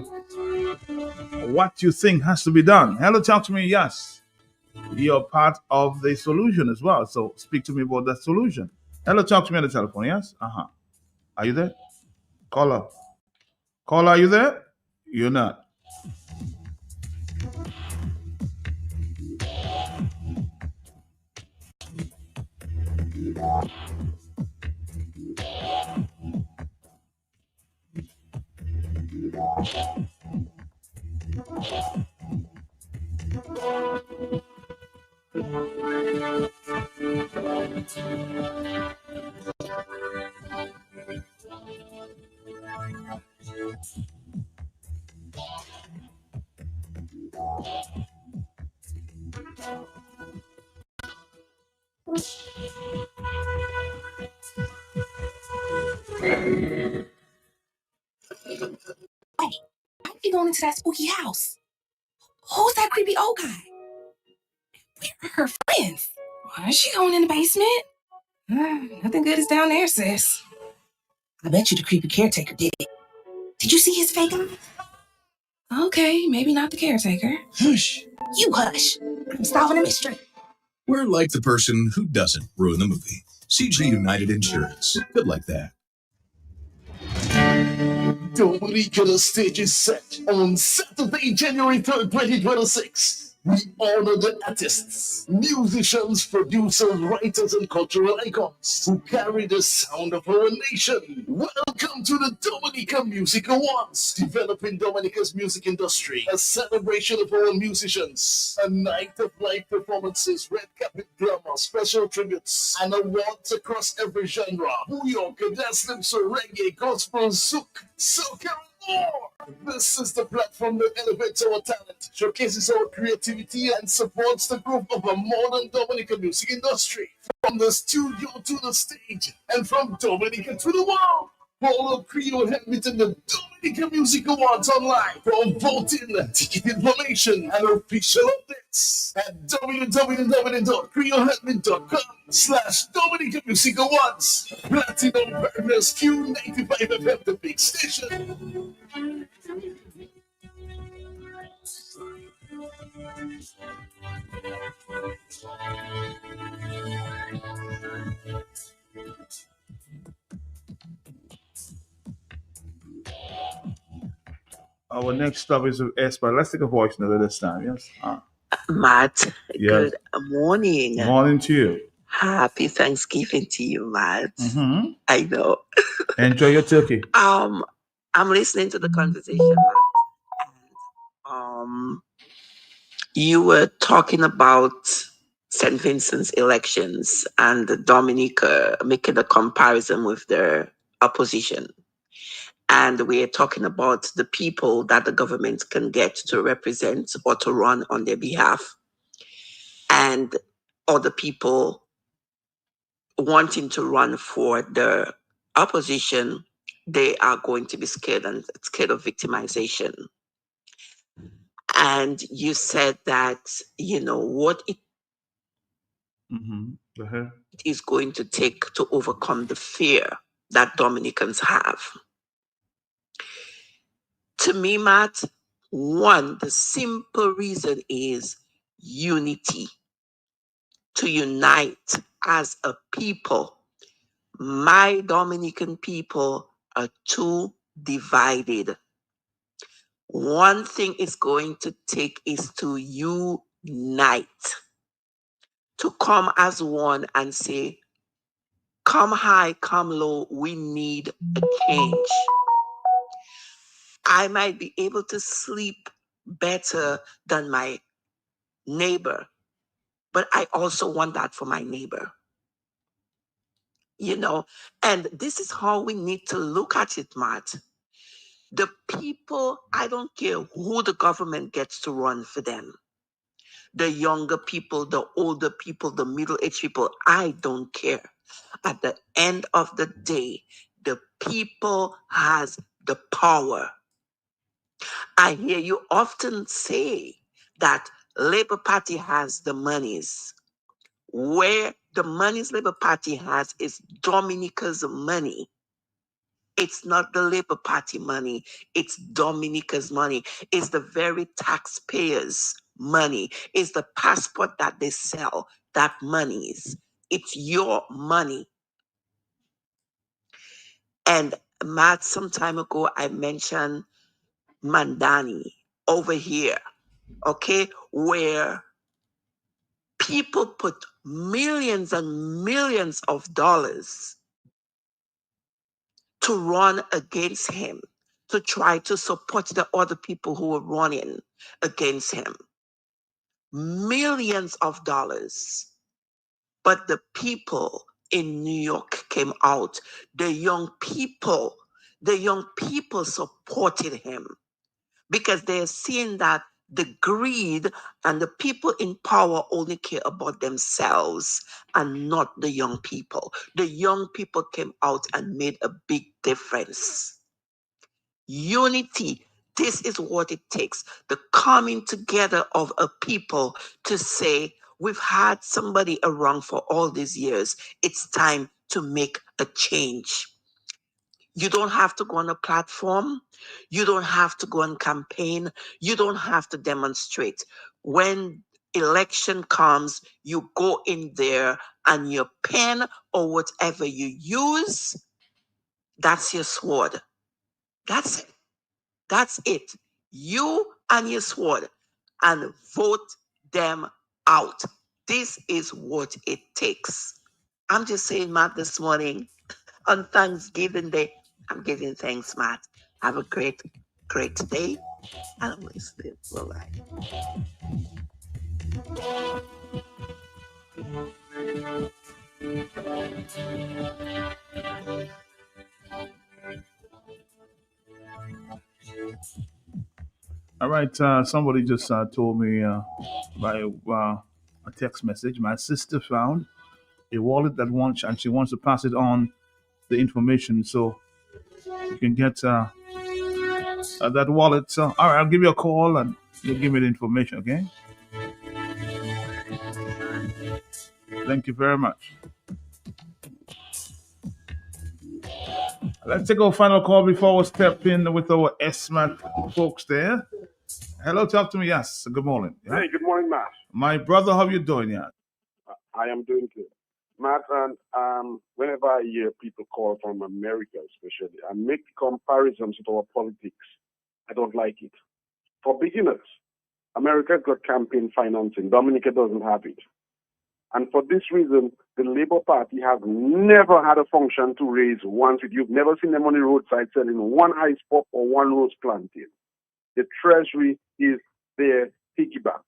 what you think has to be done. Hello, talk to me. Yes, you're part of the solution as well. So speak to me about that solution. Hello, talk to me on the telephone. Yes. Are you there? Caller, are you there? You're not. Wait, how are you going into that spooky house? Who's that creepy old guy? Where are her friends? Why is she going in the basement? Nothing good is down there, sis. I bet you the creepy caretaker did it. Did you see his fake eye? Okay, maybe not the caretaker. Hush. You hush. I'm solving a mystery. We're like the person who doesn't ruin the movie. CG United Insurance. Good like that. Dominica stage is set on Saturday, January 3rd, 2026. We honor the artists, musicians, producers, writers, and cultural icons who carry the sound of our nation. Welcome to the Dominica Music Awards, developing Dominica's music industry, a celebration of our musicians, a night of live performances, red carpet glamour, special tributes, and awards across every genre: booyaka, dance, calypso, reggae, gospel, zouk, soca, and more. This is the platform that elevates our talent, showcases our creativity, and supports the growth of a modern Dominican music industry. From the studio to the stage, and from Dominica to the world. Follow Creole Headmeet in the Dominica Music Awards online for voting, ticket information, and official updates at www.creoleheadmeet.com/Dominica Music Awards. Platinum Partners Q95 FM, the big station. Our next stop is with Esper. Let's take a voice note this time. Yes. Matt, Yes. good morning. Morning to you. Happy Thanksgiving to you, Matt. I know. Enjoy your turkey. I'm listening to the conversation, Matt. You were talking about St. Vincent's elections and Dominica, making a comparison with their opposition. And we're talking about the people that the government can get to represent or to run on their behalf. And other people wanting to run for the opposition, they are going to be scared of victimization. And you said that, what it is going to take to overcome the fear that Dominicans have. To me, Matt, one, the simple reason is unity. To unite as a people. My Dominican people are too divided. One thing it's going to take is to unite. To come as one and say, come high, come low, we need a change. I might be able to sleep better than my neighbor, but I also want that for my neighbor. And this is how we need to look at it, Matt. The people, I don't care who the government gets to run for them. The younger people, the older people, the middle-aged people, I don't care. At the end of the day, the people has the power. I hear you often say that Labour Party has the monies. Where the monies Labour Party has is Dominica's money. It's not the Labour Party money. It's Dominica's money. It's the very taxpayers' money. It's the passport that they sell that monies. It's your money. And Matt, some time ago, I mentioned Mandani over here, okay, where people put millions and millions of dollars to run against him, to try to support the other people who were running against him. Millions of dollars. But the people in New York came out. The young people supported him because they're seeing that the greed, and the people in power only care about themselves and not the young people. The young people came out and made a big difference. Unity, this is what it takes. The coming together of a people to say, we've had somebody around for all these years. It's time to make a change. You don't have to go on a platform. You don't have to go on campaign. You don't have to demonstrate. When election comes, you go in there and your pen or whatever you use, that's your sword. That's it. That's it. You and your sword, and vote them out. This is what it takes. I'm just saying, Matt, this morning on Thanksgiving Day, I'm giving thanks, Matt. Have a great day. And I'm listening. Bye-bye. All right. Somebody just told me by a text message. My sister found a wallet and she wants to pass it on the information so you can get that wallet. So, all right, I'll give you a call and you'll give me the information. Okay. Thank you very much. Let's take our final call before we step in with our SMAT folks there. Hello, talk to me. Yes, good morning. Yeah? Hey, good morning, Matt. My brother, how you doing? Yeah. I am doing good. Matt, and whenever I hear people call from America, especially, and make comparisons with our politics, I don't like it. For beginners, America's got campaign financing. Dominica doesn't have it. And for this reason, the Labour Party has never had a function to raise one seat. You've never seen them on the roadside selling one ice pop or one rose plantain. The Treasury is their piggyback.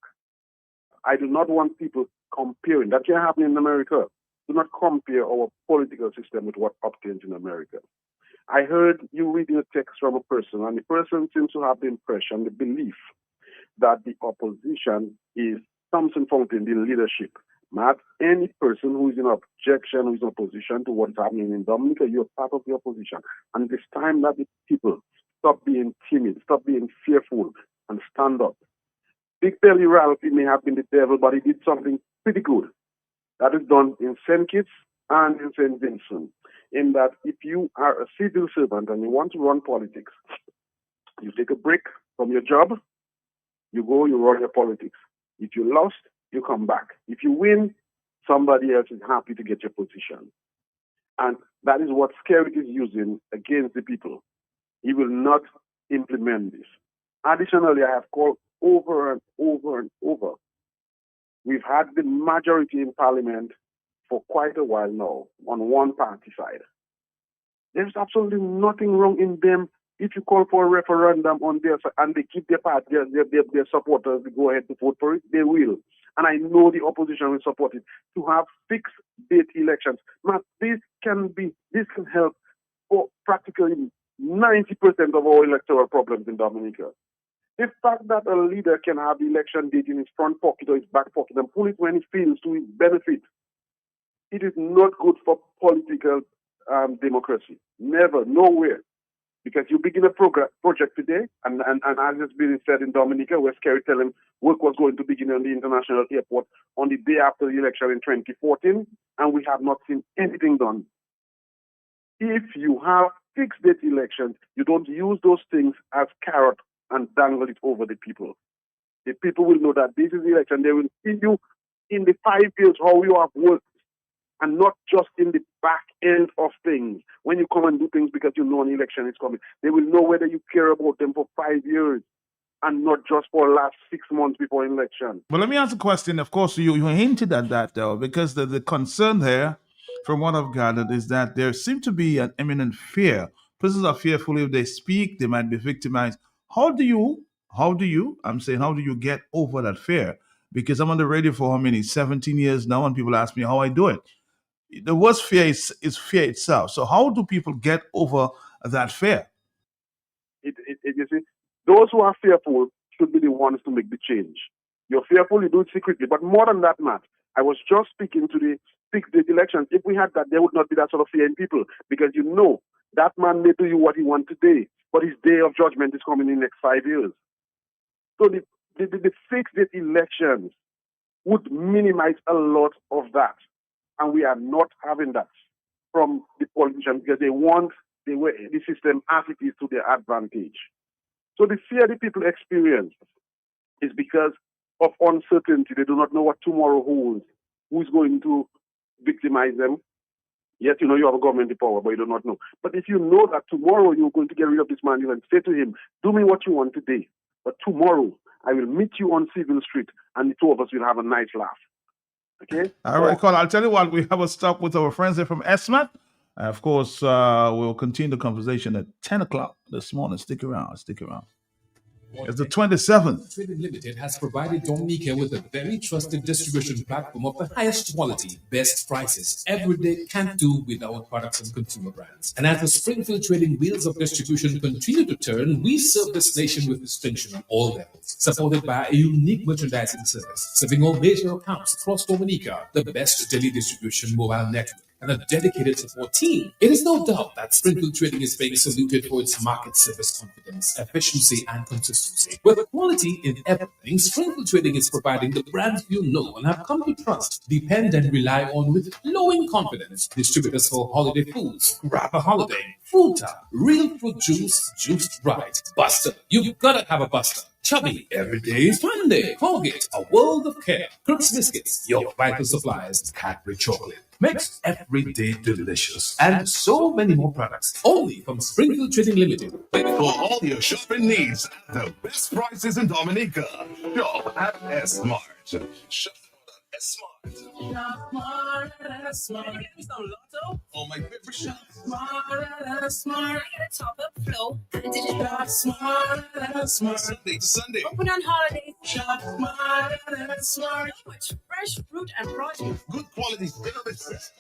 I do not want people comparing. That can't happen in America. Do not compare our political system with what obtains in America. I heard you reading a text from a person, and the person seems to have the impression, the belief, that the opposition is Thompson Fountain, the leadership. Not any person who is in objection, who is in opposition to what's happening in Dominica, you're part of the opposition. And it's time that the people stop being timid, stop being fearful, and stand up. Big Belly Ralph, he may have been the devil, but he did something pretty good. That is done in St. Kitts and in St. Vincent. In that if you are a civil servant and you want to run politics, you take a break from your job, you go, you run your politics. If you lost, you come back. If you win, somebody else is happy to get your position. And that is what Skerrit is using against the people. He will not implement this. Additionally, I have called over and over and over. We've had the majority in Parliament for quite a while now on one party side. There's absolutely nothing wrong in them. If you call for a referendum on their side and they keep their party, their supporters to go ahead to vote for it, they will. And I know the opposition will support it. To have fixed date elections, now this can help for practically 90% of our electoral problems in Dominica. The fact that a leader can have the election date in his front pocket or his back pocket and pull it when he feels to his benefit, it is not good for political democracy. Never, nowhere. Because you begin a project today, and as it's been said in Dominica, where Skerrit tell him work was going to begin on the international airport on the day after the election in 2014, and we have not seen anything done. If you have fixed date elections, you don't use those things as carrot and dangle it over the people. The people will know that this is the election. They will see you in the 5 years how you have worked, and not just in the back end of things. When you come and do things because you know an election is coming, they will know whether you care about them for 5 years and not just for the last 6 months before election. Well, let me ask a question. Of course, you hinted at that, though, because the concern there, from what I've gathered, is that there seems to be an imminent fear. Persons are fearful if they speak, they might be victimized. How do you get over that fear? Because I'm on the radio for how many? 17 years now, and people ask me how I do it. The worst fear is fear itself. So how do people get over that fear? You see, those who are fearful should be the ones to make the change. You're fearful, you do it secretly. But more than that, Matt, I was just speaking to the fixed-date elections. If we had that, there would not be that sort of fear in people, because you know that man may do you what he wants today, but his day of judgment is coming in the next 5 years. So the fixed-date elections would minimize a lot of that. And we are not having that from the politicians, because they want the system as it is to their advantage. So the fear the people experience is because of uncertainty. They do not know what tomorrow holds, who's going to victimize them. Yes, you know you have a government in power, but you do not know. But if you know that tomorrow you're going to get rid of this man, you can say to him, do me what you want today, but tomorrow I will meet you on Civil Street and the two of us will have a nice laugh. Okay? All right, Carl. I'll tell you what, we have a stop with our friends here from ESMAT. Of course, we'll continue the conversation at 10 o'clock this morning. Stick around. It's the 27th. Trading Limited has provided Dominica with a very trusted distribution platform of the highest quality, best prices. Every day can't do without products and consumer brands. And as the Springfield Trading wheels of distribution continue to turn, we serve this nation with distinction on all levels, supported by a unique merchandising service, serving all major accounts across Dominica, the best daily distribution mobile network, and a dedicated support team. It is no doubt that Springfield Trading is being saluted for its market service confidence, efficiency, and consistency. With quality in everything, Springfield Trading is providing the brands you know and have come to trust, depend, and rely on with glowing confidence. Distributors for holiday foods, Grab a Holiday, Fruta, Real Fruit Juice, Juiced Right, Buster. You've got to have a Buster. Chubby, every day is fun day. Colgate, a world of care. Crooks Biscuits, your vital supplies. Cadbury Chocolate, makes every day delicious. And so many more products, only from Springfield Trading Limited. For all your shopping needs, the best prices in Dominica. Shop at S-Mart. Shop at S-Mart. Shop smart at Smart. Give me some Lotto. Oh, my favorite shop. Smart at Smart. I get a top up flow. And did you shop smart at Smart? Sunday to Sunday. Open on holidays. Shop smart at Smart. So much fresh fruit and produce. Good quality service.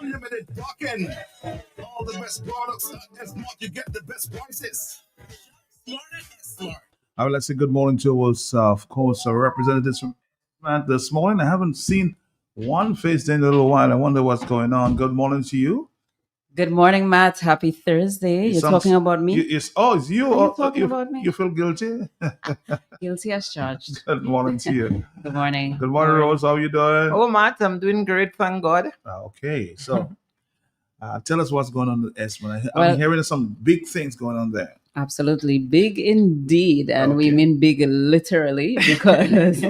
Unlimited parking. All the best products at S-Mart. You get the best prices. Smart at Smart. I would like to say good morning to us, of course, our representatives from this morning. I haven't seen one face in a little while. I wonder what's going on. Good morning to you. Good morning, Matt. Happy Thursday. You're talking about me? It's you. Are you talking about me? You feel guilty? Guilty as charged. Good morning to you. Good morning. Good morning, Rose. How are you doing? Oh, Matt, I'm doing great, thank God. Okay, so tell us what's going on with ESMAT. Well, I'm hearing some big things going on there. Absolutely. Big indeed. And we mean big literally, because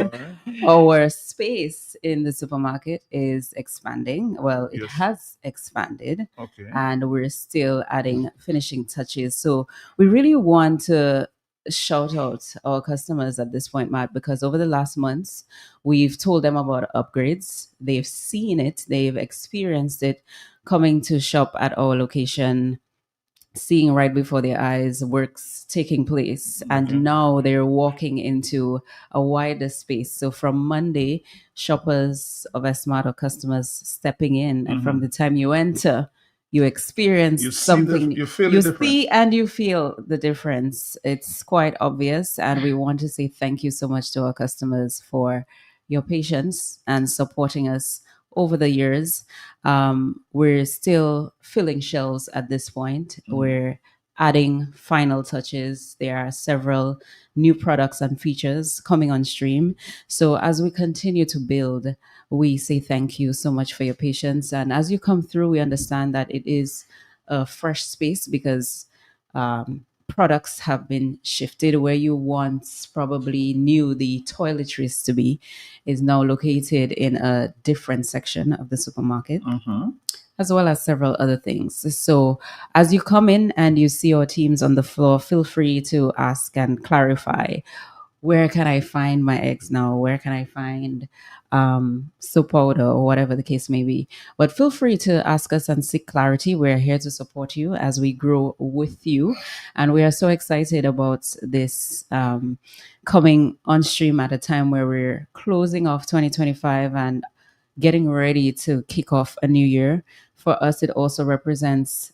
our space in the supermarket is expanding. Well, it has expanded. Okay. And we're still adding finishing touches. So we really want to shout out our customers at this point, Matt, because over the last months, we've told them about upgrades. They've seen it. They've experienced it coming to shop at our location, seeing right before their eyes works taking place, and now they're walking into a wider space. So from Monday, shoppers of ESMAT or customers stepping in, and from the time you enter, you experience something. You feel you the difference. see and you feel the difference. It's quite obvious, and we want to say thank you so much to our customers for your patience and supporting us over the years. We're still filling shelves at this point. We're adding final touches. There are several new products and features coming on stream. So as we continue to build, we say thank you so much for your patience. And as you come through, we understand that it is a fresh space because products have been shifted. Where you once probably knew the toiletries to be is now located in a different section of the supermarket, as well as several other things. So as you come in and you see our teams on the floor, feel free to ask and clarify. Where can I find my eggs now? Where can I find soap powder, or whatever the case may be? But feel free to ask us and seek clarity. We're here to support you as we grow with you. And we are so excited about this coming on stream at a time where we're closing off 2025 and getting ready to kick off a new year. For us, it also represents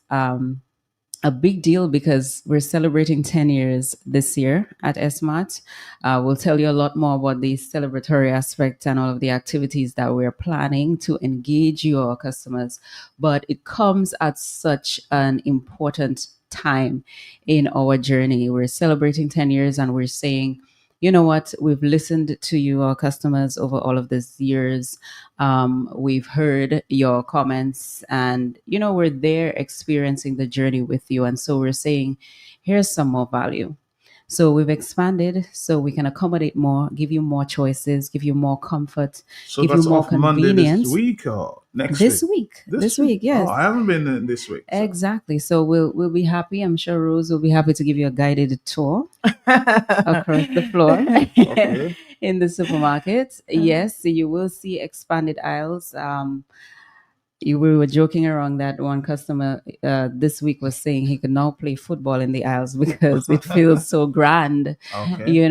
a big deal because we're celebrating 10 years this year at SMART. We'll tell you a lot more about the celebratory aspect and all of the activities that we're planning to engage you, our customers. But it comes at such an important time in our journey. We're celebrating 10 years and we're saying, you know what, we've listened to you, our customers, over all of these years. We've heard your comments, and we're there experiencing the journey with you. And so we're saying, here's some more value. So we've expanded so we can accommodate more, give you more choices, give you more comfort, So give you that's more off Monday convenience. this week or next This week? week. This week, yes. Oh, I haven't been in this week. Exactly. So we'll be happy. I'm sure Rose will be happy to give you a guided tour across the floor Okay. in the supermarket. Yes, you will see expanded aisles. We were joking around that one customer this week was saying he could now play football in the aisles because it feels so grand, Okay.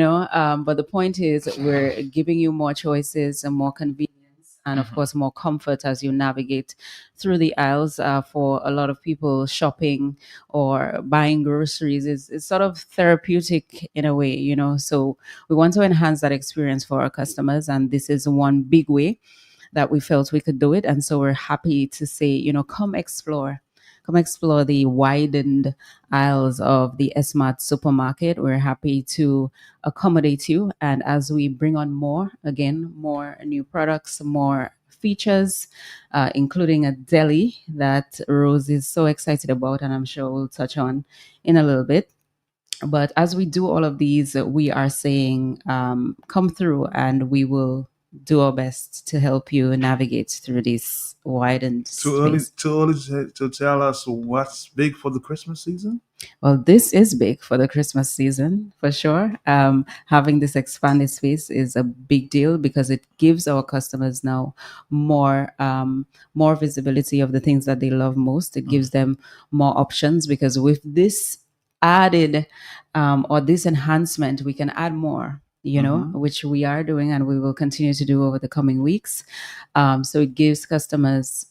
But the point is, we're giving you more choices and more convenience. And of course, more comfort as you navigate through the aisles. For a lot of people, shopping or buying groceries is sort of therapeutic in a way, So we want to enhance that experience for our customers. And this is one big way that we felt we could do it. And so we're happy to say, come explore. Come explore the widened aisles of the SMART supermarket. We're happy to accommodate you. And as we bring on more new products, more features, including a deli that Rose is so excited about, and I'm sure we'll touch on in a little bit. But as we do all of these, we are saying, come through and we will do our best to help you navigate through this widened Too early, space. to tell us what's big for the Christmas season? Well, this is big for the Christmas season for sure. Having this expanded space is a big deal because it gives our customers now more visibility of the things that they love most. It gives them more options because with this added or this enhancement, we can add more. Which we are doing and we will continue to do over the coming weeks. So it gives customers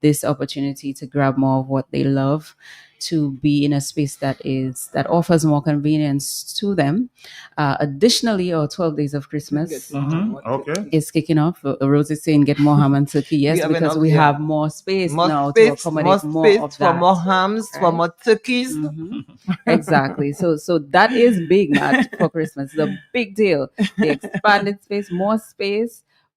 this opportunity to grab more of what they love, to be in a space that offers more convenience to them. Additionally, our 12 days of Christmas Okay. is kicking off. Rose is saying get more ham and turkey. Yes, have because enough, we yeah. have more space More now space, to accommodate more more space of for that. more hams, for Right? more turkeys. Exactly. So that is big, Matt, for Christmas. The big deal. The expanded space,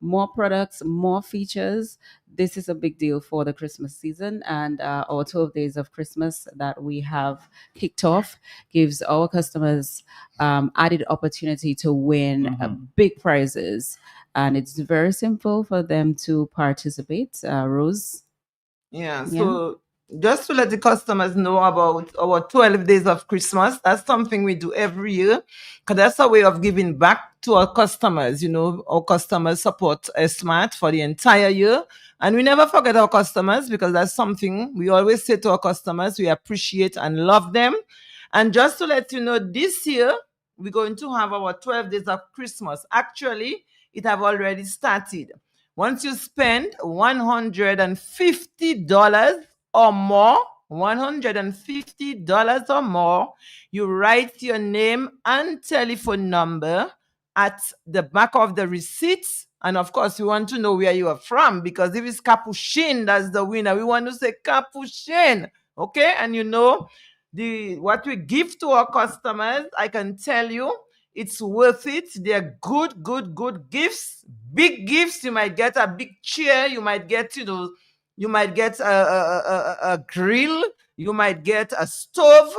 more products, more features. This is a big deal for the Christmas season, and our 12 days of Christmas that we have kicked off gives our customers added opportunity to win big prizes, and it's very simple for them to participate. Rose? Yeah, so just to let the customers know about our 12 days of Christmas, that's something we do every year because that's a way of giving back to our customers. Our customers support SMART for the entire year. And we never forget our customers because that's something we always say to our customers. We appreciate and love them. And just to let you know, this year, we're going to have our 12 days of Christmas. Actually, it have already started. Once you spend $150 or more, $150 or more, you write your name and telephone number at the back of the receipts. And of course, we want to know where you are from because if it's Capuchin, that's the winner. We want to say Capuchin. Okay? And what we give to our customers, I can tell you, it's worth it. They're good gifts, big gifts. You might get a big chair. You might get, a grill. You might get a stove.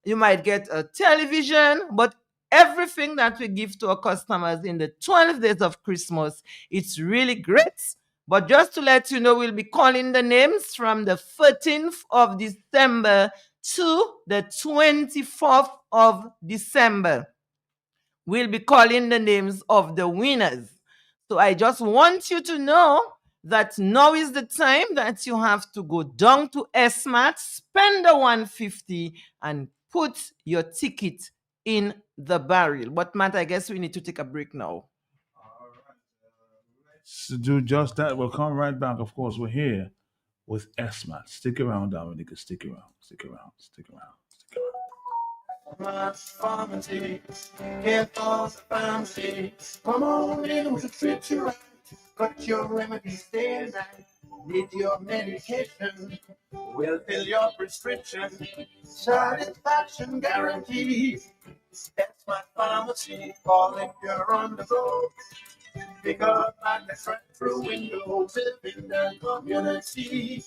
You might get a television. But everything that we give to our customers in the 12 days of Christmas, it's really great. But just to let you know, we'll be calling the names from the 13th of December to the 24th of December. We'll be calling the names of the winners. So I just want you to know that now is the time that you have to go down to SMART, spend the $150 and put your ticket in the barrel. But Matt, I guess we need to take a break now. To do just that, we'll come right back. Of course, we're here with SMAT. Stick around, Dominica. Stick around. Stick around. Stick around. Stick around. Pharmacy, get all the pharmacy. Come on in, we'll treat you right. Got your remedies day and night. Need your medication, we'll fill your prescription. Satisfaction guaranteed. That's my pharmacy. Call if you're on the road. Pick up at the front window. Live in the community.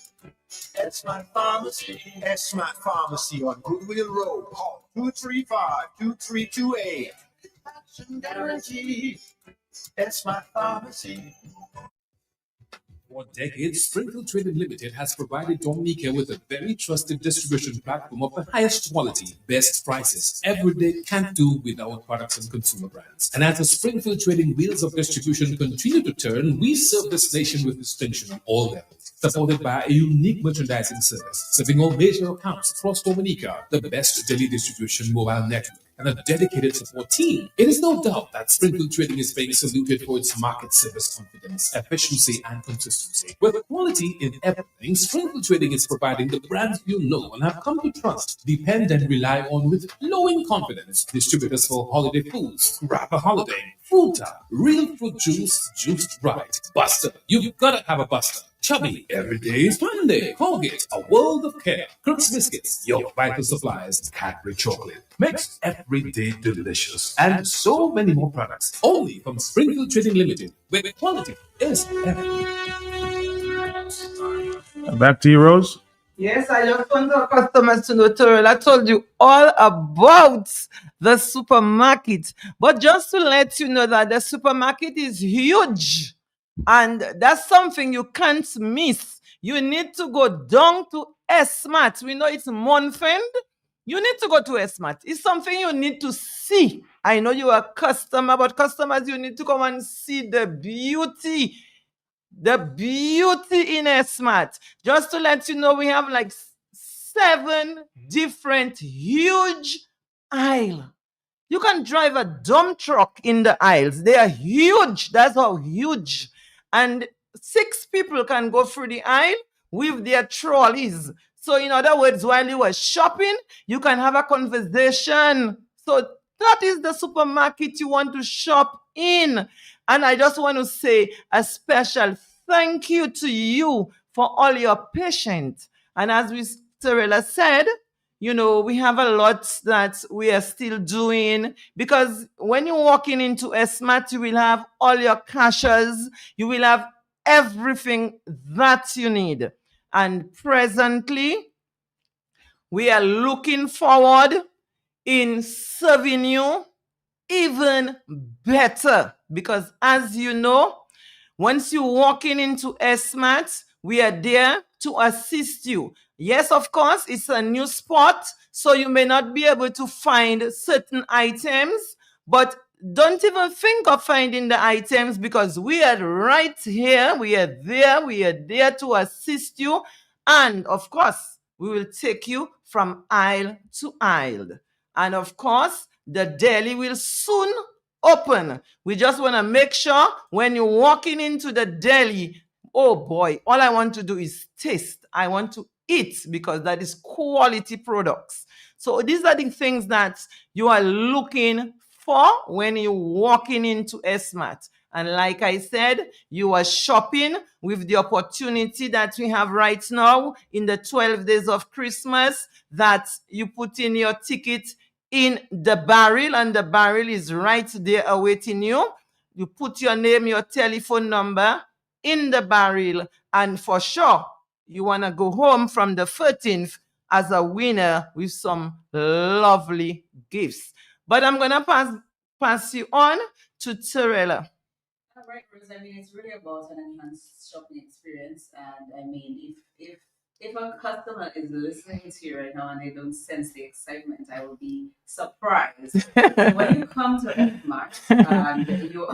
That's my pharmacy. That's my pharmacy on Goodwill Road. Call 235-2328. Satisfaction guaranteed. That's my pharmacy. For decades, Springfield Trading Limited has provided Dominica with a very trusted distribution platform of the highest quality, best prices. Every day can't do without products and consumer brands. And as the Springfield Trading wheels of distribution continue to turn, we serve this nation with distinction on all levels. Supported by a unique merchandising service, serving all major accounts across Dominica, the best daily distribution mobile network, and a dedicated support team. It is no doubt that Springfield Trading is being saluted for its market service confidence, efficiency, and consistency. With quality in everything, Springfield Trading is providing the brands you know and have come to trust, depend, and rely on with glowing confidence. Distributors for holiday foods, Rapper Holiday, Fruta, Real Fruit Juice, Juiced Right, Buster. You've got to have a Buster. Chubby, every day is Monday. Colgate, a world of care. Crooks Biscuits, your vital supplies. Cadbury Chocolate, makes every day delicious. And so many more products. Only from Springfield Trading Limited, where quality is everything. Back to you, Rose. Yes, I just want our customers to know, Terrell, I told you all about the supermarket. But just to let you know that the supermarket is huge. And that's something you can't miss. You need to go down to SMAT. We know it's month end. You need to go to SMAT. It's something you need to see. I know you are a customer, but customers, you need to come and see the beauty in SMAT. Just to let you know, we have like 7 different huge aisles. You can drive a dump truck in the aisles. They are huge. That's how huge. And 6 people can go through the aisle with their trolleys. So in other words, while you are shopping, you can have a conversation. So that is the supermarket you want to shop in. And I just want to say a special thank you to you for all your patience. And as Terrell said, you know, we have a lot that we are still doing, because when you're walking into SMAT, you will have all your cashiers, you will have everything that you need. And presently, we are looking forward in serving you even better, because as you know, once you're walking into SMAT, we are there to assist you. Yes, of course, it's a new spot, so you may not be able to find certain items, but don't even think of finding the items, because we are right here, we are there to assist you. And of course, we will take you from aisle to aisle. And of course, the deli will soon open. We just want to make sure when you're walking into the deli, oh boy, all I want to do is taste. I want to eat, because that is quality products. So these are the things that you are looking for when you're walking into SMAT. And like I said, you are shopping with the opportunity that we have right now in the 12 days of Christmas, that you put in your ticket in the barrel, and the barrel is right there awaiting you. You put your name, your telephone number in the barrel, and for sure, you want to go home from the 13th as a winner with some lovely gifts. But I'm going to pass you on to Terrell. All right, Rose. I mean, it's really about an enhanced shopping experience. And I mean, if a customer is listening to you right now and they don't sense the excitement, I will be surprised. So when you come to SMAT and you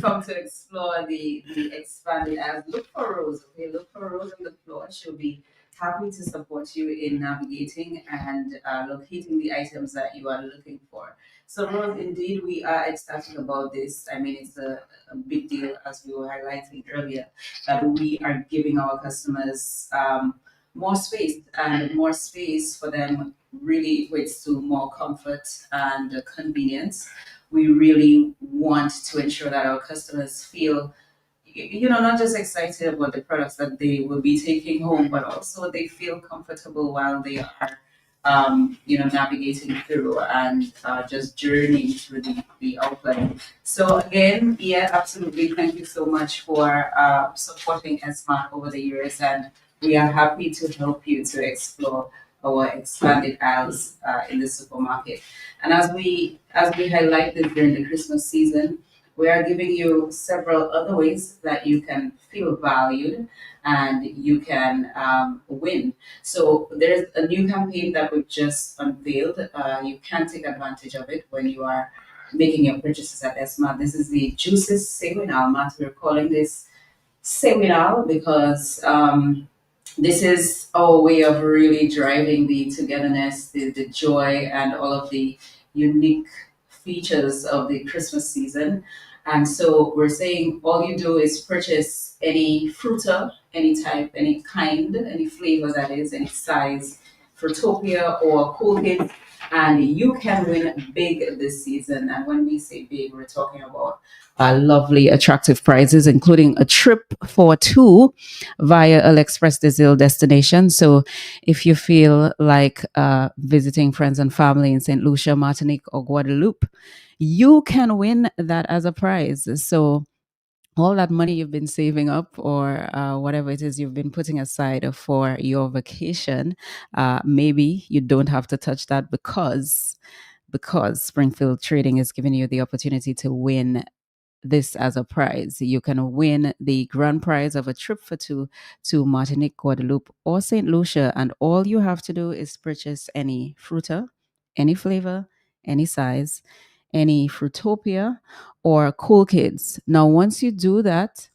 come to explore the expanded aisles, look for Rose. Okay, look for Rose on the floor. She'll be happy to support you in navigating and locating the items that you are looking for. So, Rose, indeed, we are ecstatic about this. I mean, it's a big deal, as we were highlighting earlier, that we are giving our customers more space for them really equates to more comfort and convenience. We really want to ensure that our customers feel not just excited about the products that they will be taking home, but also they feel comfortable while they are, navigating through and just journeying through the outlet. So again, yeah, absolutely. Thank you so much for supporting SMART over the years, and we are happy to help you to explore our expanded aisles in the supermarket. And as we highlight this during the Christmas season, we are giving you several other ways that you can feel valued and you can win. So there's a new campaign that we've just unveiled. You can take advantage of it when you are making your purchases at ESMA. This is the Juices Seminal, Matt. We're calling this Seminal because this is our way of really driving the togetherness, the joy, and all of the unique features of the Christmas season. And so we're saying all you do is purchase any fruiter, any type, any kind, any flavor that is, any size, Fruitopia or Cool Kids, and you can win big this season. And when we say big, we're talking about lovely, attractive prizes, including a trip for two via AliExpress Brazil destination. So if you feel like visiting friends and family in St. Lucia, Martinique, or Guadeloupe, you can win that as a prize. So all that money you've been saving up or whatever it is you've been putting aside for your vacation, maybe you don't have to touch that because Springfield Trading is giving you the opportunity to win this as a prize. You can win the grand prize of a trip for two to Martinique, Guadeloupe, or St. Lucia, and all you have to do is purchase any fruiter, any flavor, any size, any Fruitopia, or Cool Kids. Now, once you do that,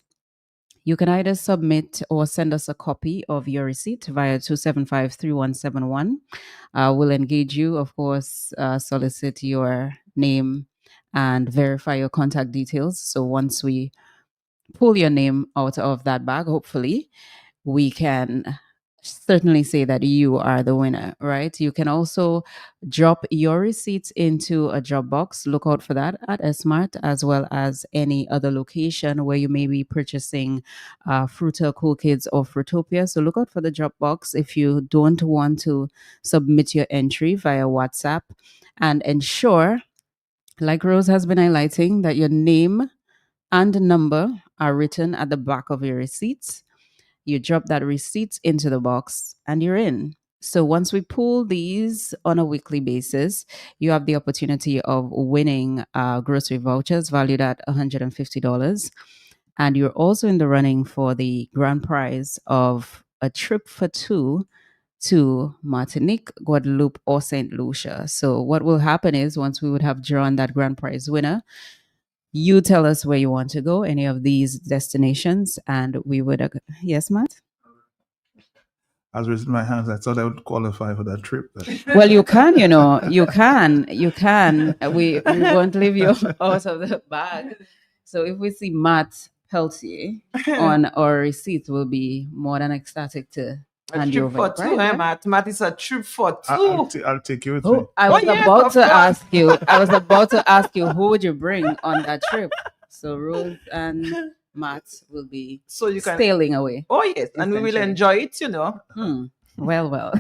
you can either submit or send us a copy of your receipt via 275-3171. We'll engage you, of course, solicit your name and verify your contact details. So once we pull your name out of that bag, hopefully, we can certainly say that you are the winner, right? You can also drop your receipts into a Dropbox. Look out for that at Smart, as well as any other location where you may be purchasing Fruita, Cool Kids, or Fruitopia. So look out for the Dropbox if you don't want to submit your entry via WhatsApp, and ensure, like Rose has been highlighting, that your name and number are written at the back of your receipts. You drop that receipt into the box and you're in. So once we pull these on a weekly basis, you have the opportunity of winning grocery vouchers valued at $150. And you're also in the running for the grand prize of a trip for two to Martinique, Guadeloupe, or St. Lucia. So what will happen is, once we would have drawn that grand prize winner, you tell us where you want to go, any of these destinations, and we would. Yes, Matt? I was raising my hands. I thought I would qualify for that trip. Well, you can, you can. We won't leave you out of the bag. So if we see Matt Peltier on our receipt, we'll be more than ecstatic to hand you over. For two, Matt. Matt is a trip for two. I'll take you with me. I was about to ask you. Who would you bring on that trip? So Rose and Matt will be sailing away. Oh yes, and we will enjoy it. Well.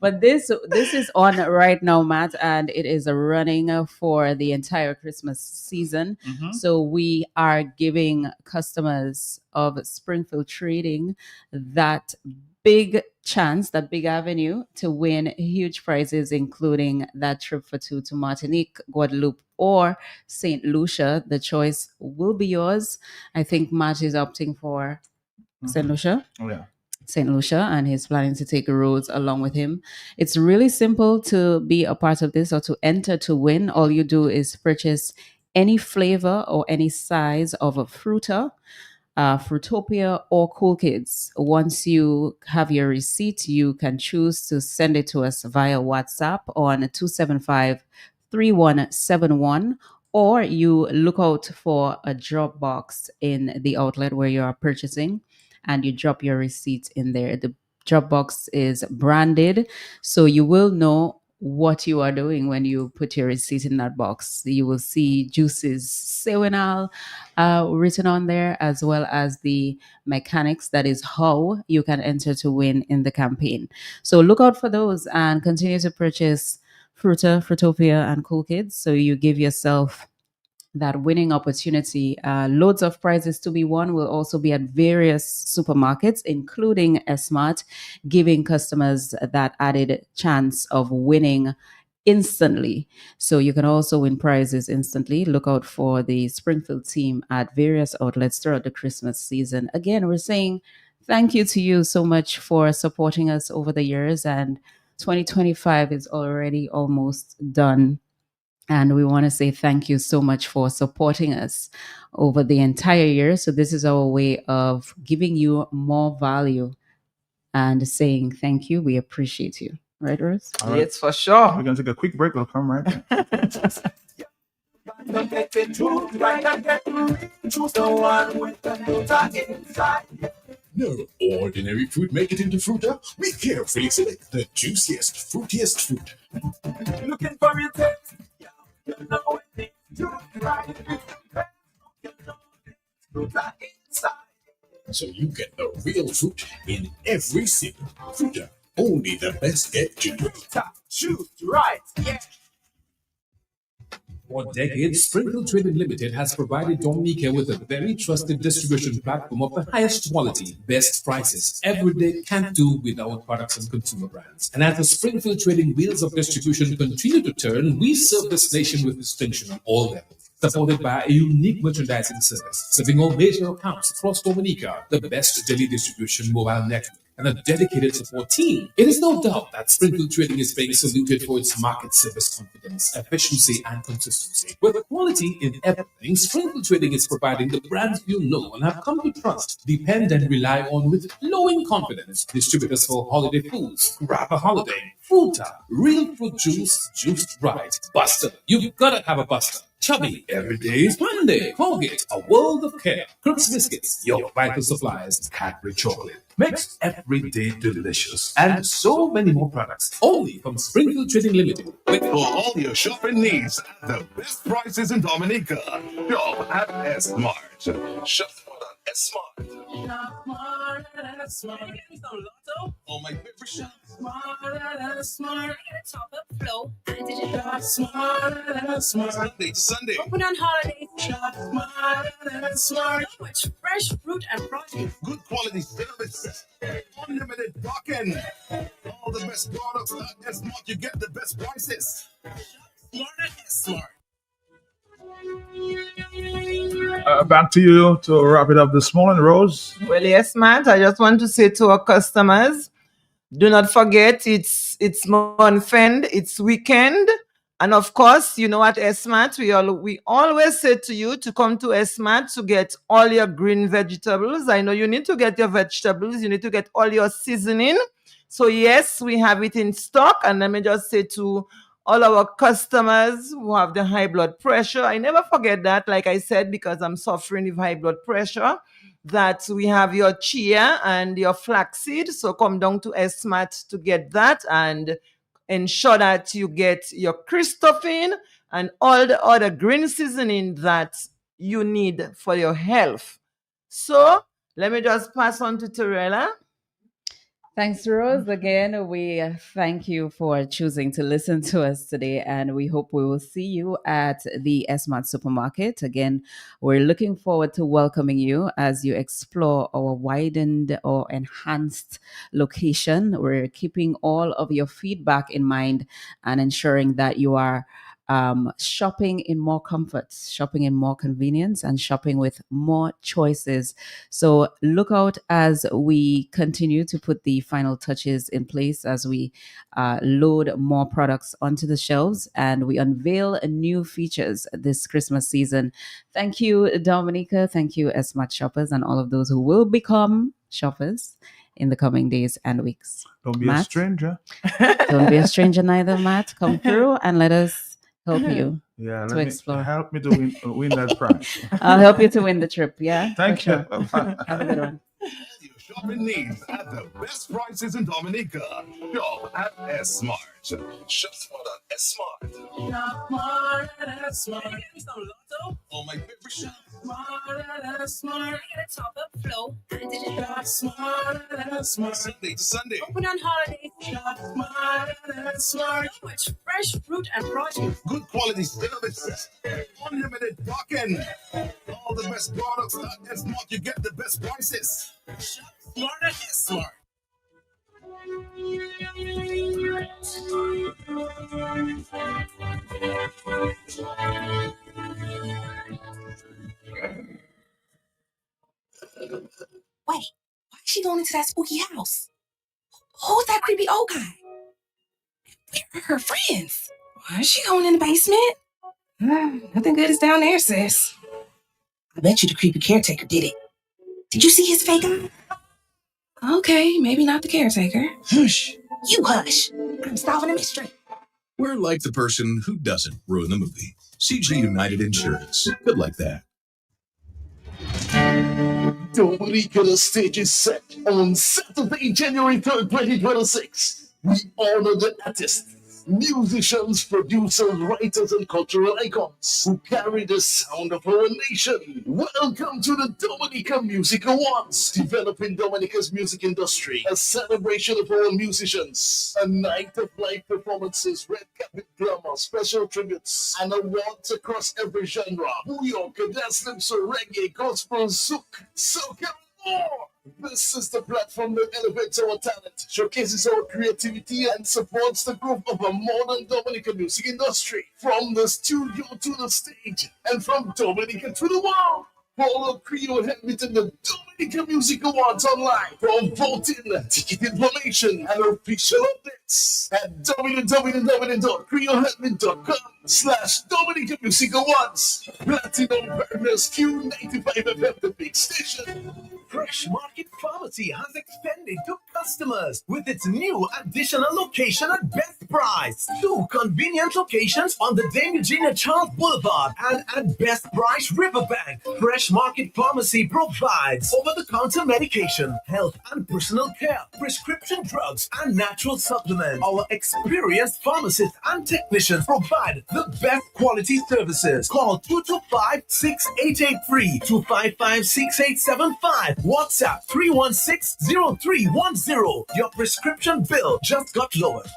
But this is on right now, Matt, and it is running for the entire Christmas season. Mm-hmm. So we are giving customers of Springfield Trading that big chance, that big avenue to win huge prizes, including that trip for two to Martinique, Guadeloupe, or St. Lucia. The choice will be yours. I think Matt is opting for St. Lucia. Oh, yeah. St. Lucia, and he's planning to take Rose along with him. It's really simple to be a part of this or to enter to win. All you do is purchase any flavor or any size of a fruiter, Fruitopia or Cool Kids. Once you have your receipt, you can choose to send it to us via WhatsApp on 275-3171, or you look out for a drop box in the outlet where you are purchasing and you drop your receipt in there. The drop box is branded, so you will know what you are doing when you put your receipt in that box. You will see Juice's Sewenal written on there, as well as the mechanics. That is how you can enter to win in the campaign. So look out for those and continue to purchase Fruitopia, and Cool Kids, so you give yourself that winning opportunity. Loads of prizes to be won will also be at various supermarkets, including Smart, giving customers that added chance of winning instantly. So you can also win prizes instantly. Look out for the Springfield team at various outlets throughout the Christmas season. Again, we're saying thank you to you so much for supporting us over the years, and 2025 is already almost done. And we want to say thank you so much for supporting us over the entire year. So this is our way of giving you more value and saying thank you. We appreciate you. Right, Rose? All right. Yes, for sure. We're going to take a quick break. We'll come right back. No ordinary fruit make it into Fruta. We carefully select the juiciest, fruitiest fruit. Looking for your taste. You know it. You right. Fruta inside. So you get the real fruit in every sip. Fruta, only the best get you. Fruta, shoot right. Yeah. For decades, Springfield Trading Limited has provided Dominica with a very trusted distribution platform of the highest quality, best prices. Every day can't do without products and consumer brands. And as the Springfield Trading wheels of distribution continue to turn, we serve this nation with distinction on all levels. Supported by a unique merchandising service, serving all major accounts across Dominica, the best daily distribution mobile network, and a dedicated support team. It is no doubt that Springfield Trading is being saluted for its market service confidence, efficiency, and consistency. With quality in everything, Springfield Trading is providing the brands you know and have come to trust, depend, and rely on with glowing confidence. Distributors for holiday foods, Grab a Holiday, Fruta, Real Fruit Juice, Juiced Right, Buster. You've gotta have a Buster. Chubby, every day is Monday. Colgate, a world of care. Crooks Biscuits, your vital supplies. Cadbury Chocolate, makes every day delicious. And so many more products, only from Springfield Trading Limited. For all your shopping needs at the best prices in Dominica, shop at S-Mart. Shop on S-Mart. Oh, my favorite shop. Smart. Top up flow. And digital. Smart. Sunday. Open on holidays. Shop Smart. So much fresh fruit and produce. Good quality service. Unlimited parking. All the best products at S-Mart. You get the best prices. Smart at S-Mart. Back to you to wrap it up this morning, Rose. Well, yes, Matt. I just want to say to our customers, do not forget it's month end, it's weekend, and of course, you know, at S-Mart, we always say to you to come to S-Mart to get all your green vegetables. I know you need to get your vegetables, you need to get all your seasoning. So yes, we have it in stock. And let me just say to all our customers who have the high blood pressure, I never forget that, like I said, because I'm suffering with high blood pressure, that we have your chia and your flaxseed. So come down to S-Mart to get that and ensure that you get your Christophane and all the other green seasoning that you need for your health. So let me just pass on to Torella. Thanks, Rose. Again, we thank you for choosing to listen to us today, and we hope we will see you at the S-Mart supermarket. Again, we're looking forward to welcoming you as you explore our widened or enhanced location. We're keeping all of your feedback in mind and ensuring that you are shopping in more comfort, shopping in more convenience, and shopping with more choices. So look out as we continue to put the final touches in place, as we load more products onto the shelves and we unveil new features this Christmas season. Thank you, Dominica. Thank you, S-Mart shoppers, and all of those who will become shoppers in the coming days and weeks. Don't be a Matt? stranger. Don't be a stranger neither, Matt. Come through and let us help you Yeah, to let explore. me help me to win that prize. I'll help you to win the trip. Yeah, Thank for you. sure. Have a good one. Your shopping needs at the best prices in Dominica. Shop at S-Mart. Shop smart at S-Mart. Shop smart at S-Mart. Give me some Lotto. Oh, my favorite shop. Smart at S-Mart. Get a top up flow and digital. Shop smart at S-Mart. Sunday to Sunday. Open on holidays. Shop smart at S-Mart. So much fresh fruit and produce. Good quality service. Unlimited parking. All the best products at S-Mart. You get the best prices. Shop smart at S-Mart. Wait, why is she going into that spooky house? Who's that creepy old guy? Where are her friends? Why is she going in the basement? Nothing good is down there, sis. I bet you the creepy caretaker did it. Did you see his fake eye? Okay, maybe not the caretaker. Hush. You hush. I'm solving a mystery. We're like the person who doesn't ruin the movie. CG United Insurance. Good like that. Dominica, the stage is set. On Saturday, January 3rd, 2026, we honor the artists, musicians, producers, writers, and cultural icons who carry the sound of our nation. Welcome to the Dominica Music Awards, developing Dominica's music industry, a celebration of our musicians, a night of live performances, red carpet glamour, special tributes, and awards across every genre: booyaka, dance, calypso, reggae, gospel, zouk, soca, and more. This is the platform that elevates our talent, showcases our creativity, and supports the growth of a modern Dominican music industry. From the studio to the stage, and from Dominica to the world. Follow Creole Headmeet in the Dominica Music Awards online for voting, ticket information, and official updates at www.creoleheadmeet.com/Dominica Music Awards. Platinum Partners Q95 FM, the big station. Fresh Market Pharmacy has extended to customers with its new additional location at Best Price. 2 convenient locations on the Dame Eugenia Charles Boulevard and at Best Price Riverbank. Fresh Market Pharmacy provides over-the-counter medication, health and personal care, prescription drugs, and natural supplements. Our experienced pharmacists and technicians provide the best quality services. Call 225-6883, 255-6875. WhatsApp 316-0310. Your prescription bill just got lowered.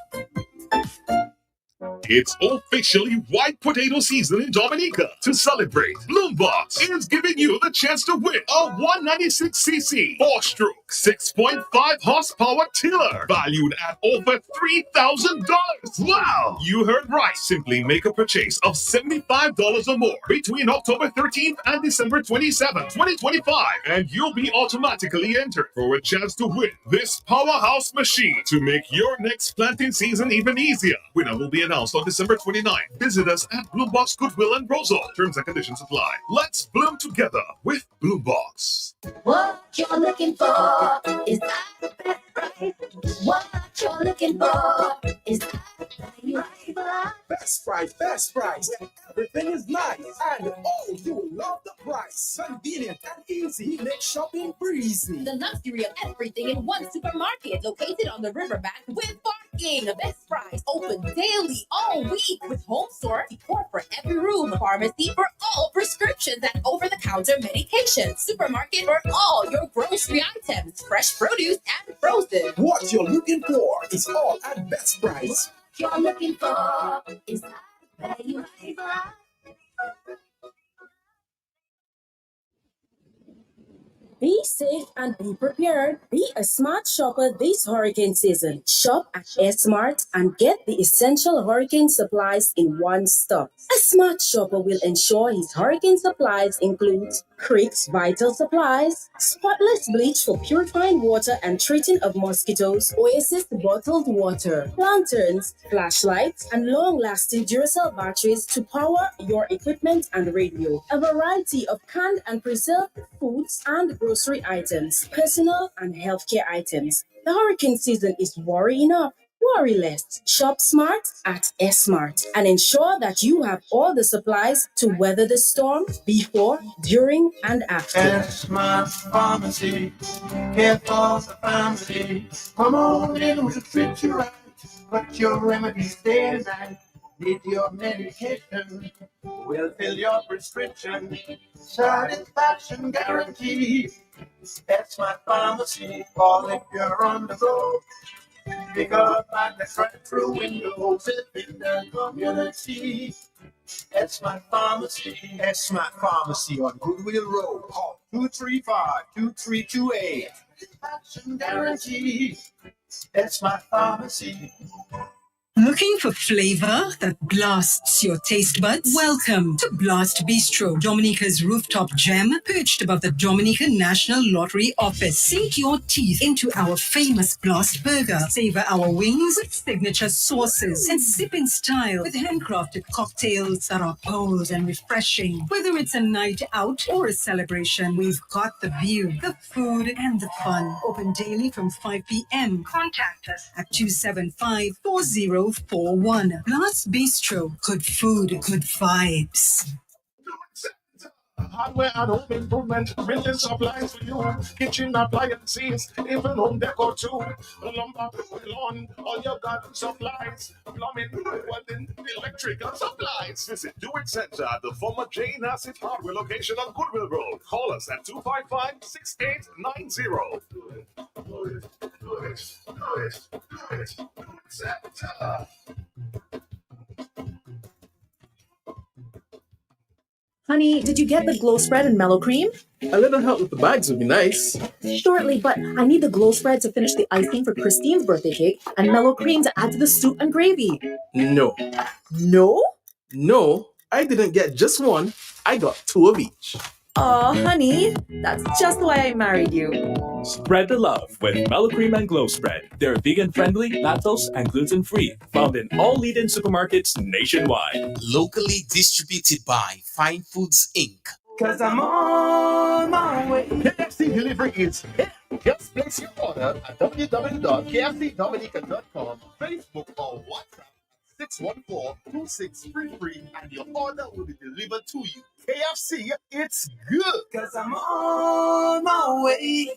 It's officially white potato season in Dominica. To celebrate, Bloombox is giving you the chance to win a 196cc 4-stroke 6.5 horsepower tiller valued at over $3,000. Wow! You heard right. Simply make a purchase of $75 or more between October 13th and December 27th, 2025, and you'll be automatically entered for a chance to win this powerhouse machine to make your next planting season even easier. Winner will be announced on December 29th. Visit us at Bloombox Goodwill and Roseau. Terms and conditions apply. Let's bloom together with Bloombox. What you're looking for is at the best price. What you're looking for is at the Best price, best price. Everything is nice. And oh, you will love the price. Convenient and easy. Make shopping breezy. The luxury of everything in one supermarket located on the riverbank with parking. Best Price open daily all week with home store, decor for every room, pharmacy for all prescriptions and over-the-counter medication, supermarket for all your grocery items, fresh produce and frozen. What you're looking for is all at Best Price. What you're looking for is at the Be safe and be prepared. Be a smart shopper this hurricane season. Shop at S-Mart and get the essential hurricane supplies in one stop. A smart shopper will ensure his hurricane supplies include Creek's Vital Supplies, Spotless Bleach for purifying water and treating of mosquitoes, Oasis bottled water, lanterns, flashlights, and long-lasting Duracell batteries to power your equipment and radio. A variety of canned and preserved foods and grocery items, personal and healthcare items. The hurricane season is worry enough. Worry less. Shop smart at S-Mart and ensure that you have all the supplies to weather the storm before, during, and after. S-Mart Pharmacy, care for the family. Come on in, we'll treat you right. Got your remedies day and night. Need your medication, we'll fill your prescription. Satisfaction guarantee. That's my pharmacy. Call if you're on the go. Pick up at the drive-through windows in the community. That's my pharmacy. That's my pharmacy on Goodwill Road. Call 235-2328. Satisfaction guarantee. That's my pharmacy. Looking for flavor that blasts your taste buds? Welcome to Blast Bistro, Dominica's rooftop gem, perched above the Dominican National Lottery office. Sink your teeth into our famous Blast Burger. Savor our wings with signature sauces and sip in style with handcrafted cocktails that are bold and refreshing. Whether it's a night out or a celebration, we've got the view, the food, and the fun. Open daily from 5 p.m. Contact us at 275-4041. Blast Bistro. Good food, good vibes. Hardware and home improvement, building supplies for you, kitchen appliances, even home decor too. Lumber, lawn, all your garden supplies, plumbing, welding, electrical supplies. Visit Do It Center at the former Jane Asset Hardware location on Goodwill Road. Call us at 255-6890. Do it Center. Honey, did you get the glow spread and mellow cream? A little help with the bags would be nice. Shortly, but I need the glow spread to finish the icing for Christine's birthday cake and mellow cream to add to the soup and gravy. No. No? No, I didn't get just one. I got two of each. Aw, honey, that's just why I married you. Spread the love with Mellow Cream and Glow Spread. They're vegan-friendly, lactose, and gluten-free. Found in all leading supermarkets nationwide. Locally distributed by Fine Foods Inc. Cause I'm on my way. KFC delivery is here. Just place your order at www.kfcdominica.com, Facebook or WhatsApp 614-2633 and your order will be delivered to you. KFC, it's good. Cause I'm on my way.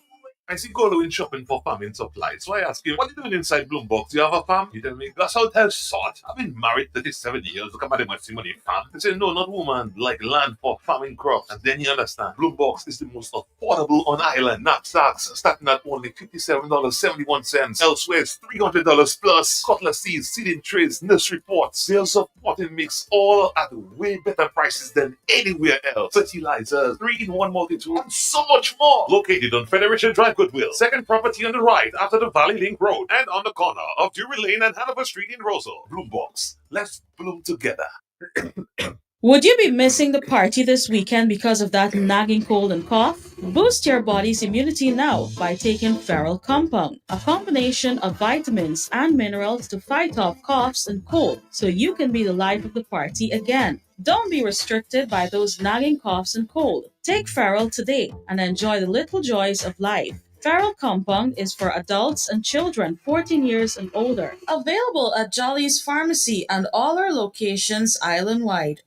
I see Golo shopping for farming supplies. So I ask him, what are you doing inside Bloombox? Do you have a farm? He tell me, that's how it has sort. I've been married 37 years. Look at my money farm. They say, no, not woman. Like land for farming crops. And then you understand, Bloombox is the most affordable on island. Knapsacks starting at only $57.71. Elsewhere, it's $300 plus. Cutlass seeds, seeding trays, nursery pots, sales of potting mix, all at way better prices than anywhere else. Fertilizers, 3-in-1 multi-tool, and so much more. Located on Federation Drive, Goodwill. Second property on the right after the Valley Link Road and on the corner of Drury Lane and Hanover Street in Rosal. Bloombox. Let's bloom together. Would you be missing the party this weekend because of that nagging cold and cough? Boost your body's immunity now by taking Feral Compound, a combination of vitamins and minerals to fight off coughs and cold, so you can be the life of the party again. Don't be restricted by those nagging coughs and cold. Take Feral today and enjoy the little joys of life. Feral Compound is for adults and children 14 years and older. Available at Jolly's Pharmacy and all our locations island-wide.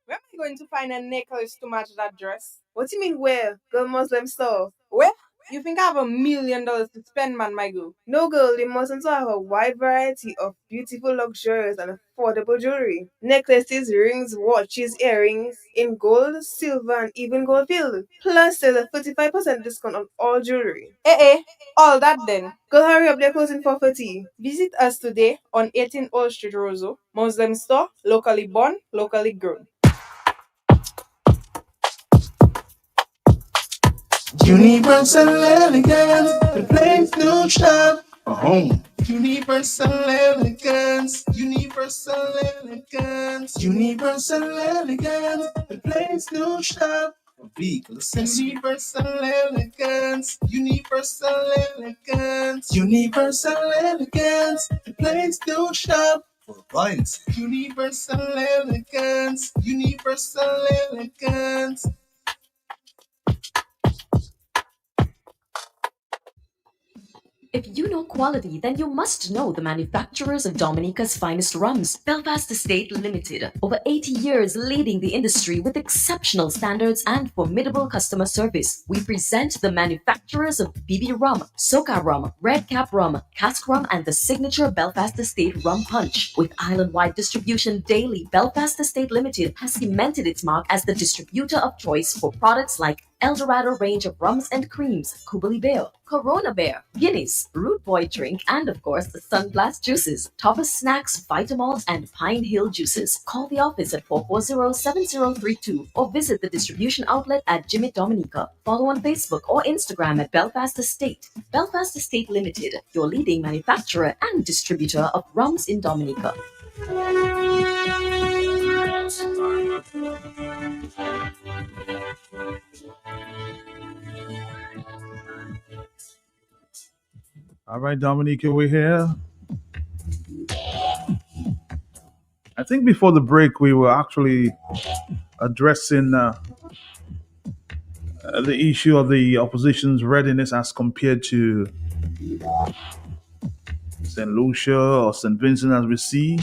Where am I going to find a necklace to match that dress? What do you mean where? Girl Muslim store. Where? You think I have $1 million to spend, man, my girl? No, girl, they must also have a wide variety of beautiful, luxurious, and affordable jewelry. Necklaces, rings, watches, earrings in gold, silver, and even gold filled. Plus, there's a 35% discount on all jewelry. All that then. Girl, hurry up, they're closing for 30. Visit us today on 18 Old Street, Roseau. Muslim store, locally born, locally grown. Universal elegance, the place to shop for home. Universal elegance, universal elegance, universal elegance, the place to shop for vehicle accessories. Universal elegance, universal elegance, universal elegance, the place to shop for appliances. Universal elegance, universal elegance. If you know quality, then you must know the manufacturers of Dominica's finest rums. Belfast Estate Limited, over 80 years leading the industry with exceptional standards and formidable customer service. We present the manufacturers of BB Rum, Soca Rum, Red Cap Rum, Cask Rum, and the signature Belfast Estate Rum Punch. With island-wide distribution daily, Belfast Estate Limited has cemented its mark as the distributor of choice for products like Eldorado range of rums and creams, Kubali Bear, Corona Bear, Guinness, Root Boy drink, and of course the Sunglass juices, Thomas Snacks, Vitamalt, and Pine Hill juices. Call the office at 440-7032 or visit the distribution outlet at Jimmy Dominica. Follow on Facebook or Instagram at Belfast Estate. Belfast Estate Limited, your leading manufacturer and distributor of rums in Dominica. All right, Dominica, we're here. I think before the break, we were actually addressing the issue of the opposition's readiness as compared to St. Lucia or St. Vincent, as we see.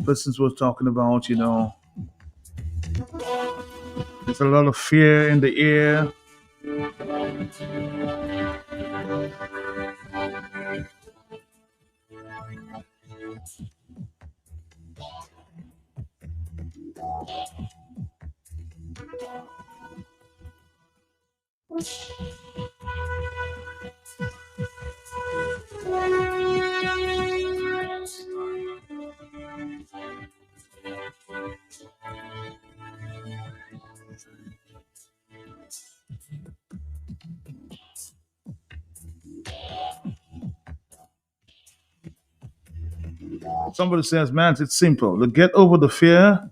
Persons was talking about, there's a lot of fear in the air. Somebody says, man, it's simple. To get over the fear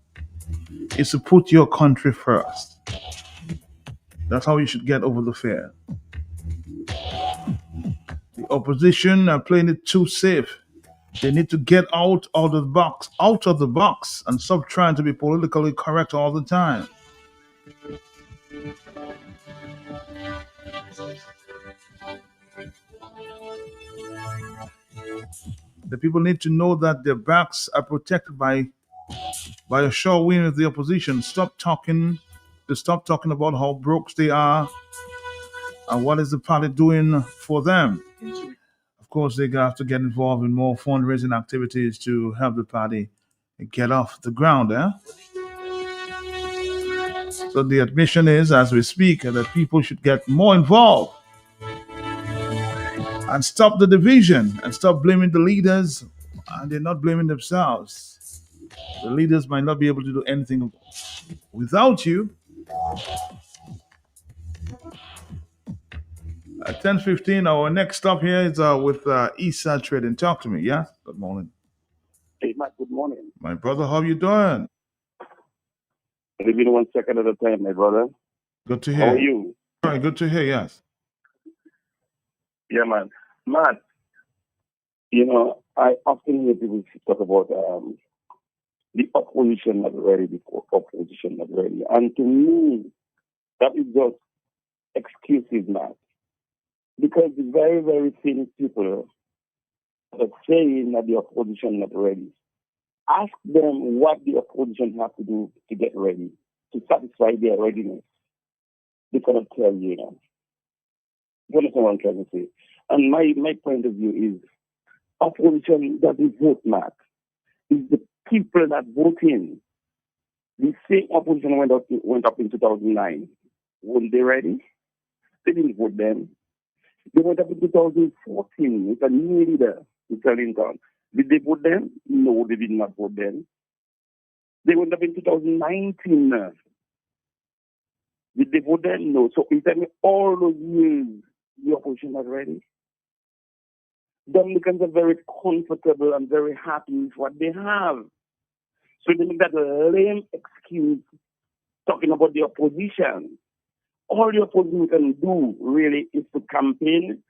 is to put your country first. That's how you should get over the fear. The opposition are playing it too safe. They need to get out of the box, and stop trying to be politically correct all the time. The people need to know that their backs are protected by a sure win of the opposition. Stop talking about how broke they are and what is the party doing for them. Of course, they have to get involved in more fundraising activities to help the party get off the ground. So the admission is, as we speak, that people should get more involved and stop the division and stop blaming the leaders, and they're not blaming themselves. The leaders might not be able to do anything without you. At 10:15, our next stop here is with Isa Trading. Talk to me, yeah? Good morning. Hey, Matt, good morning. My brother, how you doing? Give me 1 second at a time, my brother. Good to hear. How are you? All right, good to hear, yes. Yeah, man. Matt, I often hear people talk about the opposition not ready, the opposition not ready. And to me, that is just excuses, Matt. Because the very, very thin people are saying that the opposition not ready. Ask them what the opposition have to do to get ready, to satisfy their readiness. They cannot tell you, You understand what I'm trying to say? And my point of view is, opposition doesn't vote, Matt. It's the people that vote in. The same opposition went up in 2009. Weren't they ready? They didn't vote then. They went up in 2014 with a new leader, Mr. Lincoln. Did they vote then? No, they did not vote then. They went up in 2019 Did they vote then? No. So you tell me all those years the opposition was ready. Dominicans are very comfortable and very happy with what they have. So they make that lame excuse talking about the opposition. All the opposition can do really is to campaign,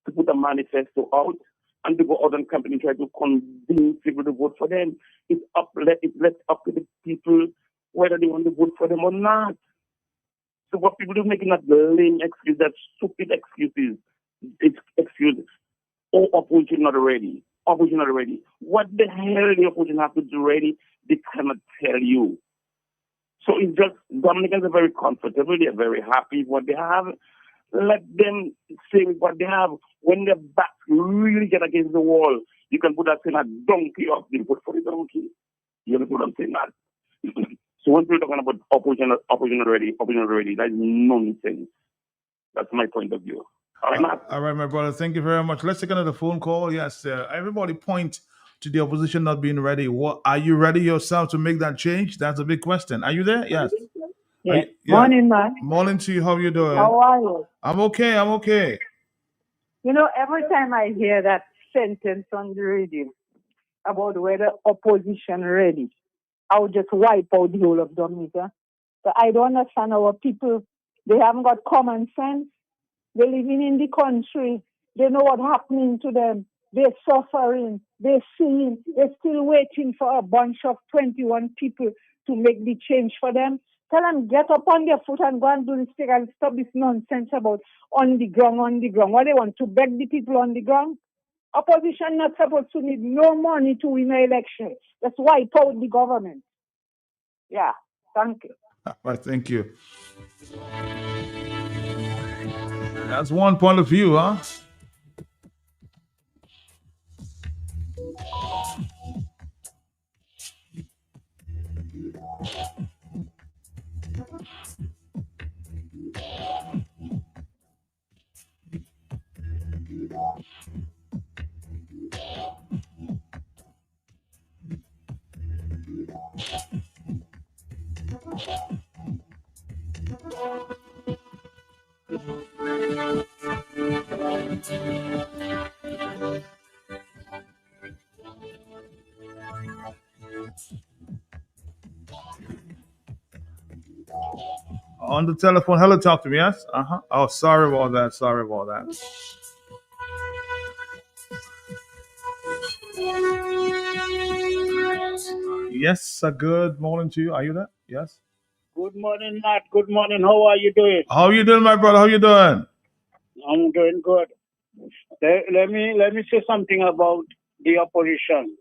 to put a manifesto out, and to go out and campaign and try to convince people to vote for them. It's left up to the people whether they want to vote for them or not. So what people do making that lame excuse, that stupid excuses, oh, opposition not ready. Opposition not ready. What the hell the opposition have to do ready? They cannot tell you. So it's just, Dominicans are very comfortable. They're very happy with what they have. Let them say with what they have. When their back really get against the wall, you can put that thing a donkey up. You put for the donkey. You know what I'm saying? That. So when people talking about opposition already, that is nonsense. That's my point of view. All right, Matt? All right, my brother. Thank you very much. Let's take another phone call. Yes, everybody point to the opposition not being ready. What are you ready yourself to make that change? That's a big question. Are you there? Yes. Yeah. Morning, man. Morning to you. How you doing? How are you? I'm okay. I'm okay. You know, every time I hear that sentence on the radio about whether opposition ready, I would just wipe out the whole of Dominica. But I don't understand our people. They haven't got common sense. They're living in the country. They know what's happening to them. They're suffering. They're seeing. They're still waiting for a bunch of 21 people to make the change for them. Tell them, get up on their foot and go and do this thing and stop this nonsense about on the ground. What they want to beg the people on the ground? Opposition not supposed to need no money to win an election. That's why it out the government. Yeah, thank you. All right, thank you. That's one point of view, huh? On the telephone. Hello, talk to me. Yes. Oh, sorry about that. Sorry about that. Yes. Good morning to you. Are you there? Yes. Good morning, Matt. Good morning. How are you doing? How you doing, my brother? How you doing? I'm doing good. Let me say something about the opposition.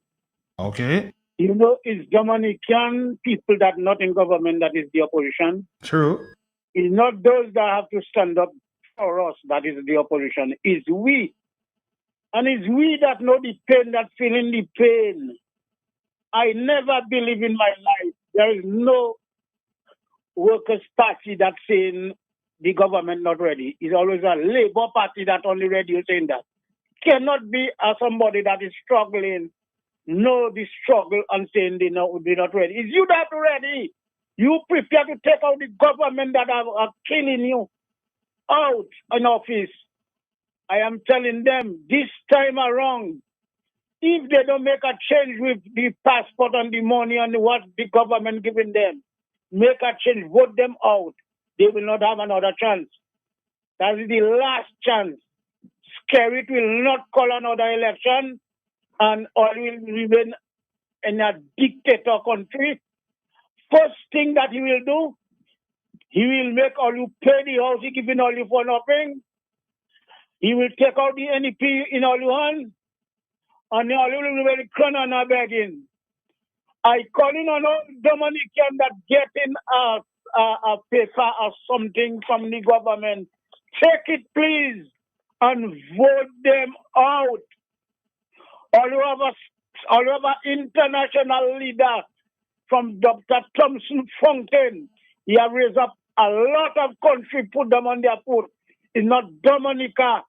Okay. You know, it's Dominican people that not in government that is the opposition. True. It's not those that have to stand up for us that is the opposition. It's we. And it's we that know the pain, that feeling the pain. I never believe in my life there is no workers' party that's saying the government not ready. It's always a Labour Party that only ready saying that. Cannot be somebody that is struggling, know the struggle and saying they're not ready. It's you that are ready. You prepare to take out the government that are killing you out in office. I am telling them this time around, if they don't make a change with the passport and the money and what the government giving them, make a change, vote them out. They will not have another chance. That is the last chance. Skerrit will not call another election and all will remain in a dictator country. First thing that he will do, he will make all you pay the house, he giving all you for nothing. He will take out the NEP in all your hand and all you will be very crying and begging. I calling on all Dominican that getting a paper or something from the government. Take it, please, and vote them out. All you have an international leader from Dr. Thompson Fountain. He has raised up a lot of country, put them on their foot. It's not Dominica,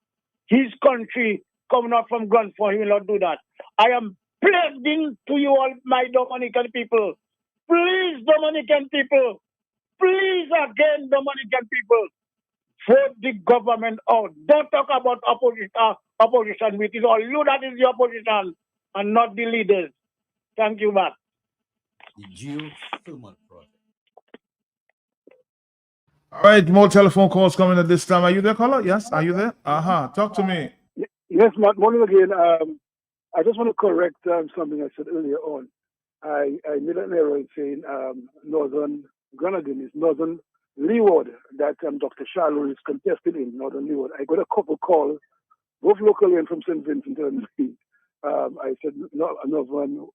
his country, coming out from ground for he will not do that. I am pleading to you all, my Dominican people. Please, Dominican people, Please, again, Dominican people, vote the government out. Don't talk about opposition, which is all you that is the opposition and not the leaders. Thank you, Matt. All right, more telephone calls coming at this time. Are you there, caller? Yes, are you there? Talk to me. Yes, Matt. Morning again. I just want to correct something I said earlier on. I made an error in saying Northern Grenadine is Northern Leeward that Dr. Shallow is contesting in Northern Leeward. I got a couple calls, both locally and from St. Vincent and I said Northern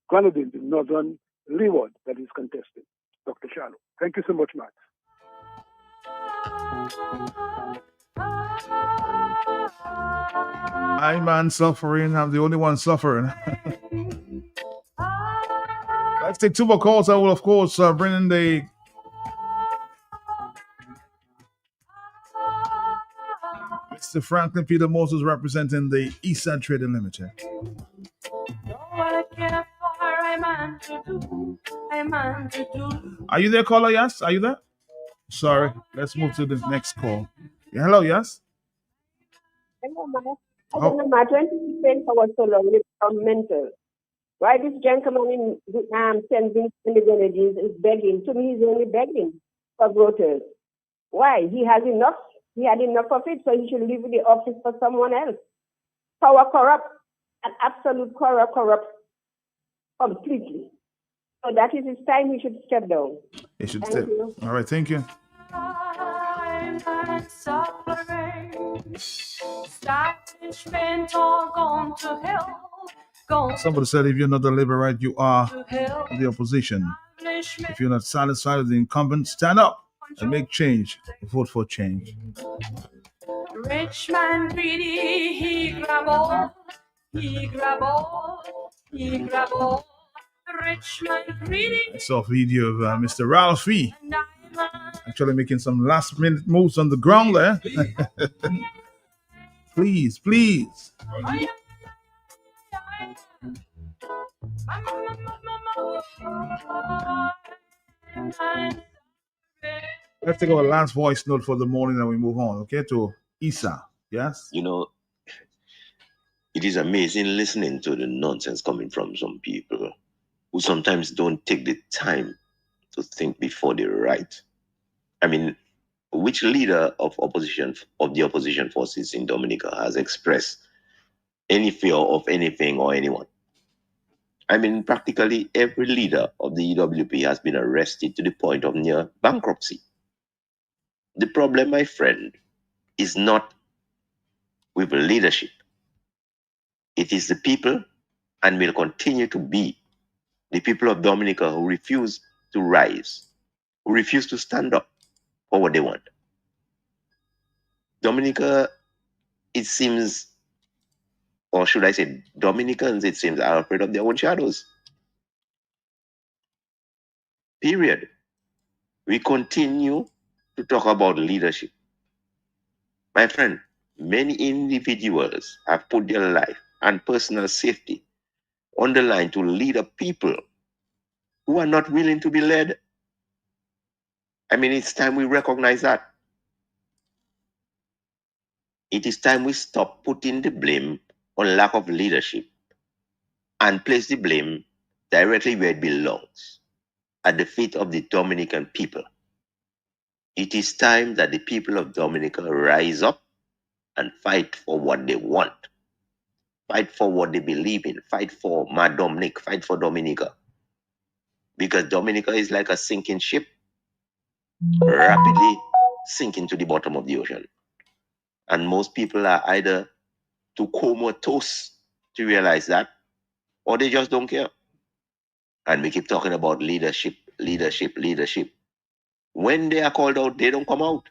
Grenadine is Northern Leeward that is contesting, Dr. Shallow. Thank you so much, Matt. I man suffering. I'm the only one suffering. Let's take two more calls. I will, of course, bring in the Mr. Franklin Peter Moses representing the Eastside Trading Limited. Are you there, caller? Yes? Are you there? Sorry. Let's move to the next call. Yeah, hello, yes? Hello, Mike. I don't know, my 20 friends for so long with mental. Why this gentleman in St. Vincent and the Grenadines is begging? To me, he's only begging for voters. Why? He has enough. He had enough of it, so he should leave the office for someone else. Power corrupt, and absolute corrupt completely. So that is his time. He should step down. He should step. All right, thank you. Somebody said if you're not the Liberate, you are the opposition. If you're not satisfied with the incumbent, stand up and make change. Vote for change. Rich man greedy, he grab all, he grab all, he grab all. Rich man greedy. I saw a video of Mr. Ralphie actually making some last minute moves on the ground there. Please. Let's take our last voice note for the morning and we move on, okay, to Isa. Yes? You know, it is amazing listening to the nonsense coming from some people who sometimes don't take the time to think before they write. I mean, which leader of the opposition forces in Dominica has expressed any fear of anything or anyone? I mean, practically every leader of the EWP has been arrested to the point of near bankruptcy. The problem, my friend, is not with leadership. It is the people, and will continue to be the people of Dominica who refuse to rise, who refuse to stand up for what they want. Dominica, it seems, or should I say Dominicans, it seems, are afraid of their own shadows. Period. We continue to talk about leadership. My friend, many individuals have put their life and personal safety on the line to lead a people who are not willing to be led. I mean, it's time we recognize that. It is time we stop putting the blame on lack of leadership and place the blame directly where it belongs, at the feet of the Dominican people. It is time that the people of Dominica rise up and fight for what they want. Fight for what they believe in. Fight for Mad Dominic. Fight for Dominica. Because Dominica is like a sinking ship, rapidly sinking to the bottom of the ocean. And most people are either too comatose to realize that, or they just don't care. And we keep talking about leadership. When they are called out, they don't come out.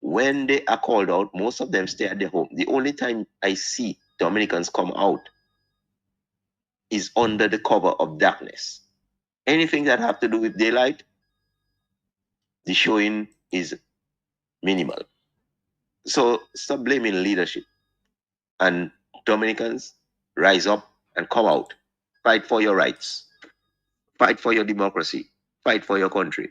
When they are called out, most of them stay at their home. The only time I see Dominicans come out is under the cover of darkness. Anything that have to do with daylight, the showing is minimal. So stop blaming leadership. And Dominicans, rise up and come out. Fight for your rights. Fight for your democracy. Fight for your country.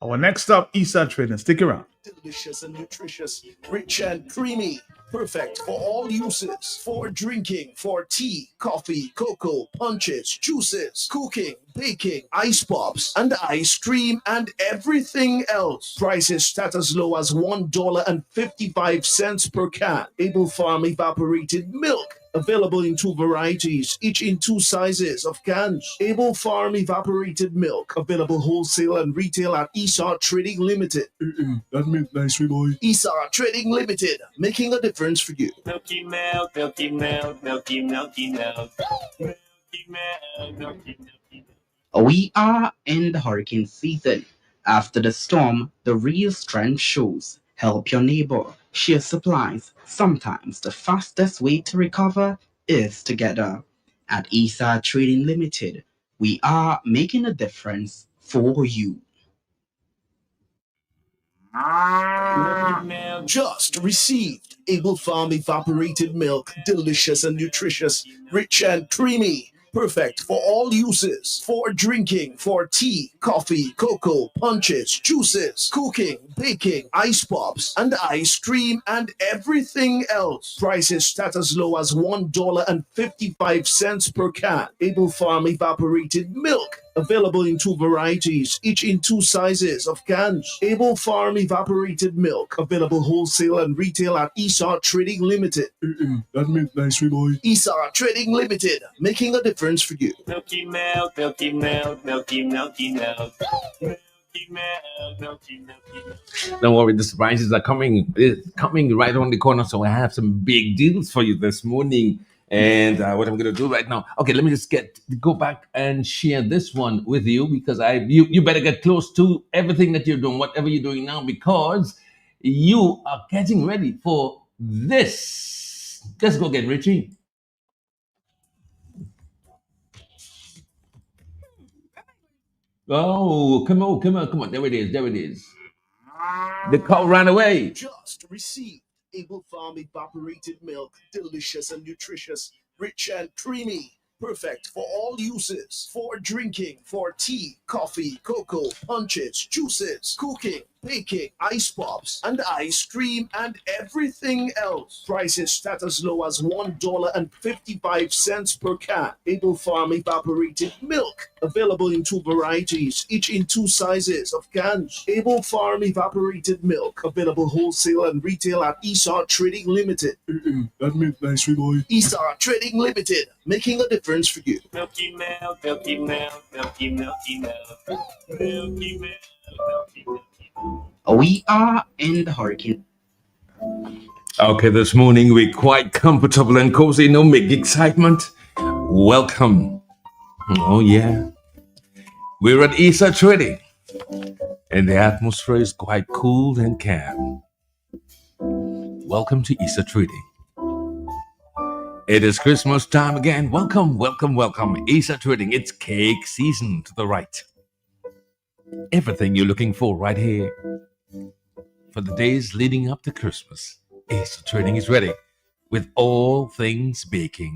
Our next stop, Isa Trading. Stick around. Delicious and nutritious, rich and creamy, perfect for all uses, for drinking, for tea, coffee, cocoa, punches, juices, cooking, baking, ice pops, and ice cream, and everything else. Prices start as low as $1.55 per can. Able Farm evaporated milk. Available in 2 varieties, each in 2 sizes of cans. Able Farm evaporated milk. Available wholesale and retail at Esar Trading Limited. That meant nice, boy. Esar Trading Limited, making a difference for you. Milky milk, milky milk, milky, milky milk. Milky milk, milky, milky milk. We are in the hurricane season. After the storm, the real strength shows. Help your neighbor. Share supplies. Sometimes the fastest way to recover is together. At ESA Trading Limited, we are making a difference for you. Just received Able Farm evaporated milk, delicious and nutritious, rich and creamy. Perfect for all uses, for drinking, for tea, coffee, cocoa, punches, juices, cooking, baking, ice pops, and ice cream, and everything else. Prices start as low as $1.55 per can. Able Farm evaporated milk. Available in 2 varieties, each in 2 sizes of cans. Able Farm evaporated milk. Available wholesale and retail at Esar Trading Limited. That meant nice, boy. Esar Trading Limited, making a difference for you. Milky milk, milky milk, milky, milky milk. Milky milk, milky, milky milk. Don't worry, the surprises are coming. It's coming right on the corner. So I have some big deals for you this morning. And what I'm going to do right now, okay, let me just go back and share this one with you because you better get close to everything that you're doing, whatever you're doing now, because you are getting ready for this. Let's go get Richie. Oh, come on. There it is. The cow ran away. Just received Able Farm evaporated milk, delicious and nutritious, rich and creamy. Perfect for all uses, for drinking, for tea, coffee, cocoa, punches, juices, cooking, baking, ice pops, and ice cream, and everything else. Prices start as low as $1.55 per can. Able Farm evaporated milk. Available in 2 varieties, each in 2 sizes of cans. Able Farm evaporated milk. Available wholesale and retail at Esar Trading Limited. That meant nice, boy. Esar Trading Limited, making a difference for you. Milky milk, milky milk, milky, milky milk. Milky milk, milky, milky milk. We are in the hurricane. Okay, this morning we're quite comfortable and cozy. No big excitement. Welcome. Oh, yeah. We're at ESA Trading, and the atmosphere is quite cool and calm. Welcome to ESA Trading. It is Christmas time again. Welcome. ESA Trading. It's cake season to the right. Everything you're looking for right here for the days leading up to Christmas. ESA Trading is ready with all things baking.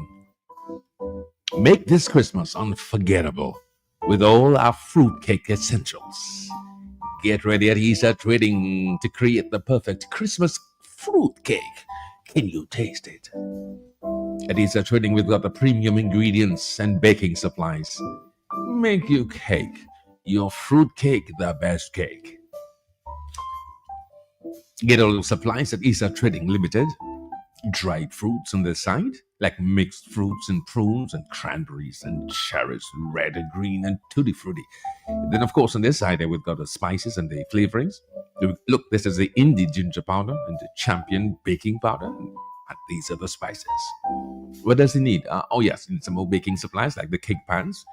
Make this Christmas unforgettable with all our fruitcake essentials. Get ready at ESA Trading to create the perfect Christmas fruitcake. Can you taste it? At ESA Trading, we've got the premium ingredients and baking supplies. Make your cake, your fruitcake, the best cake. Get all the supplies at ESA Trading Limited. Dried fruits on the side, like mixed fruits and prunes and cranberries and cherries, red and green and tutti frutti. Then, of course, on this side, we've got the spices and the flavorings. Look, this is the Indie ginger powder and the Champion baking powder. And these are the spices. What does he need? Yes, he needs some more baking supplies like the cake pans.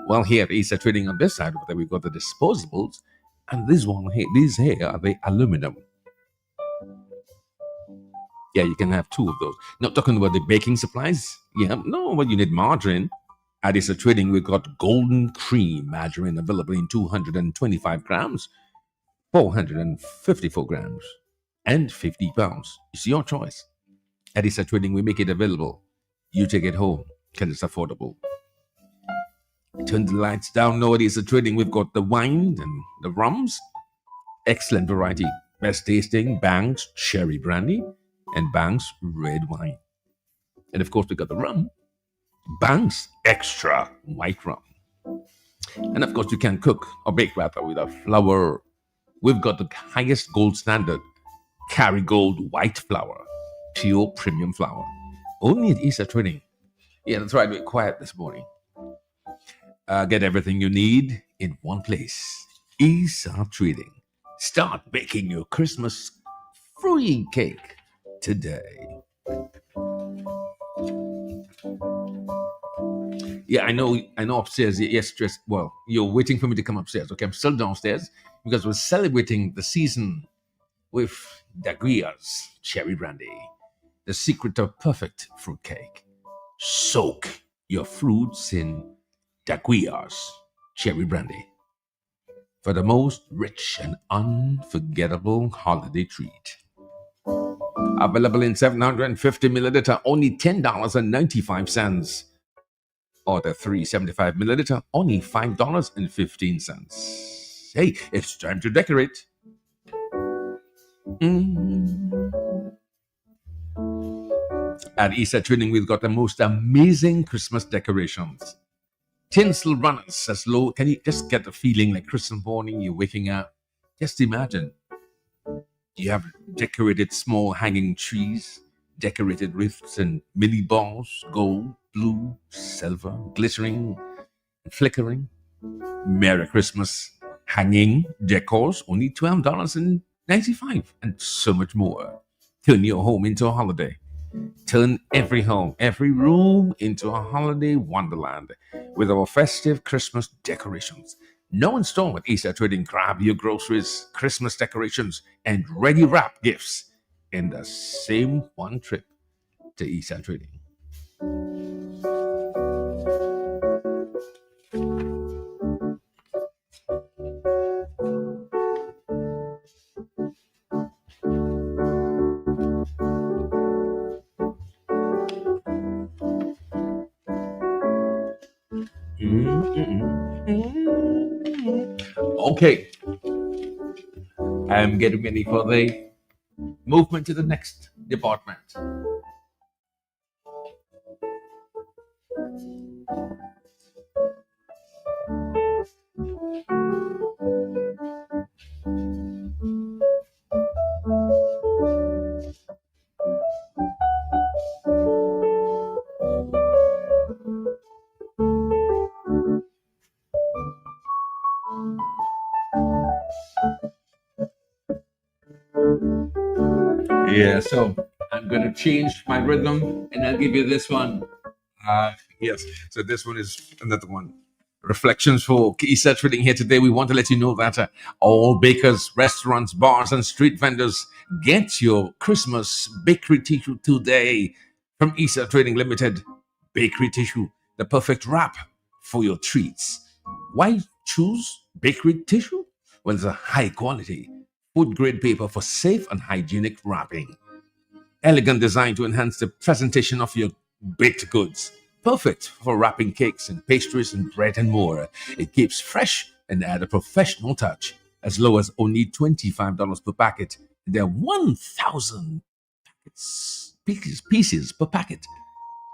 Well, here at ESA Trading on this side, we've got the disposables. And these here are the aluminum. Yeah, you can have 2 of those. Not talking about the baking supplies. Yeah, no, but you need margarine. At ESA Trading, we've got Golden Cream margarine available in 225 grams, 454 grams, and 50 pounds. It's your choice. At ESA Trading, we make it available. You take it home because it's affordable. Turn the lights down. Nowadays, the trading, we've got the wine and the rums. Excellent variety. Best tasting, Banks Cherry Brandy and Banks Red Wine. And of course, we got the rum, Banks Extra White Rum. And of course, you can cook or bake rather with a flour. We've got the highest gold standard, Kerrygold white flour, pure premium flour. Only at Easter Trading. Yeah, that's right. We're quiet this morning. Get everything you need in one place. Easter Trading. Start baking your Christmas fruit cake today. Yeah, I know upstairs. Yes, stress. Well, you're waiting for me to come upstairs. Okay, I'm still downstairs because we're celebrating the season with Daguia's Cherry Brandy, the secret of perfect fruitcake. Soak your fruits in Daguia's Cherry Brandy for the most rich and unforgettable holiday treat. Available in 750 milliliter, only $10.95. Or the 375 milliliter, only $5.15. Hey, it's time to decorate. At Easter Trading, we've got the most amazing Christmas decorations. Tinsel runners as low. Can you just get the feeling like Christmas morning, you're waking up? Just imagine. You have decorated small hanging trees, decorated wreaths and mini balls, gold, blue, silver, glittering, and flickering. Merry Christmas hanging decors, only $12.95, and so much more. Turn your home into a holiday. Turn every home, every room into a holiday wonderland with our festive Christmas decorations. Now in store at Easter Trading. Grab your groceries, Christmas decorations, and ready wrap gifts in the same one trip to Easter Trading. Okay, I'm getting ready for the movement to the next department. Yeah, so I'm going to change my rhythm and I'll give you this one. Yes, so this one is another one. Reflections for Easter Trading here today. We want to let you know that all bakers, restaurants, bars, and street vendors get your Christmas bakery tissue today from Easter Trading Limited. Bakery tissue, the perfect wrap for your treats. Why choose bakery tissue? Well, it's a high quality food grade paper for safe and hygienic wrapping. Elegant design to enhance the presentation of your baked goods. Perfect for wrapping cakes and pastries and bread and more. It keeps fresh and add a professional touch. As low as only $25 per packet. There are 1,000 pieces per packet.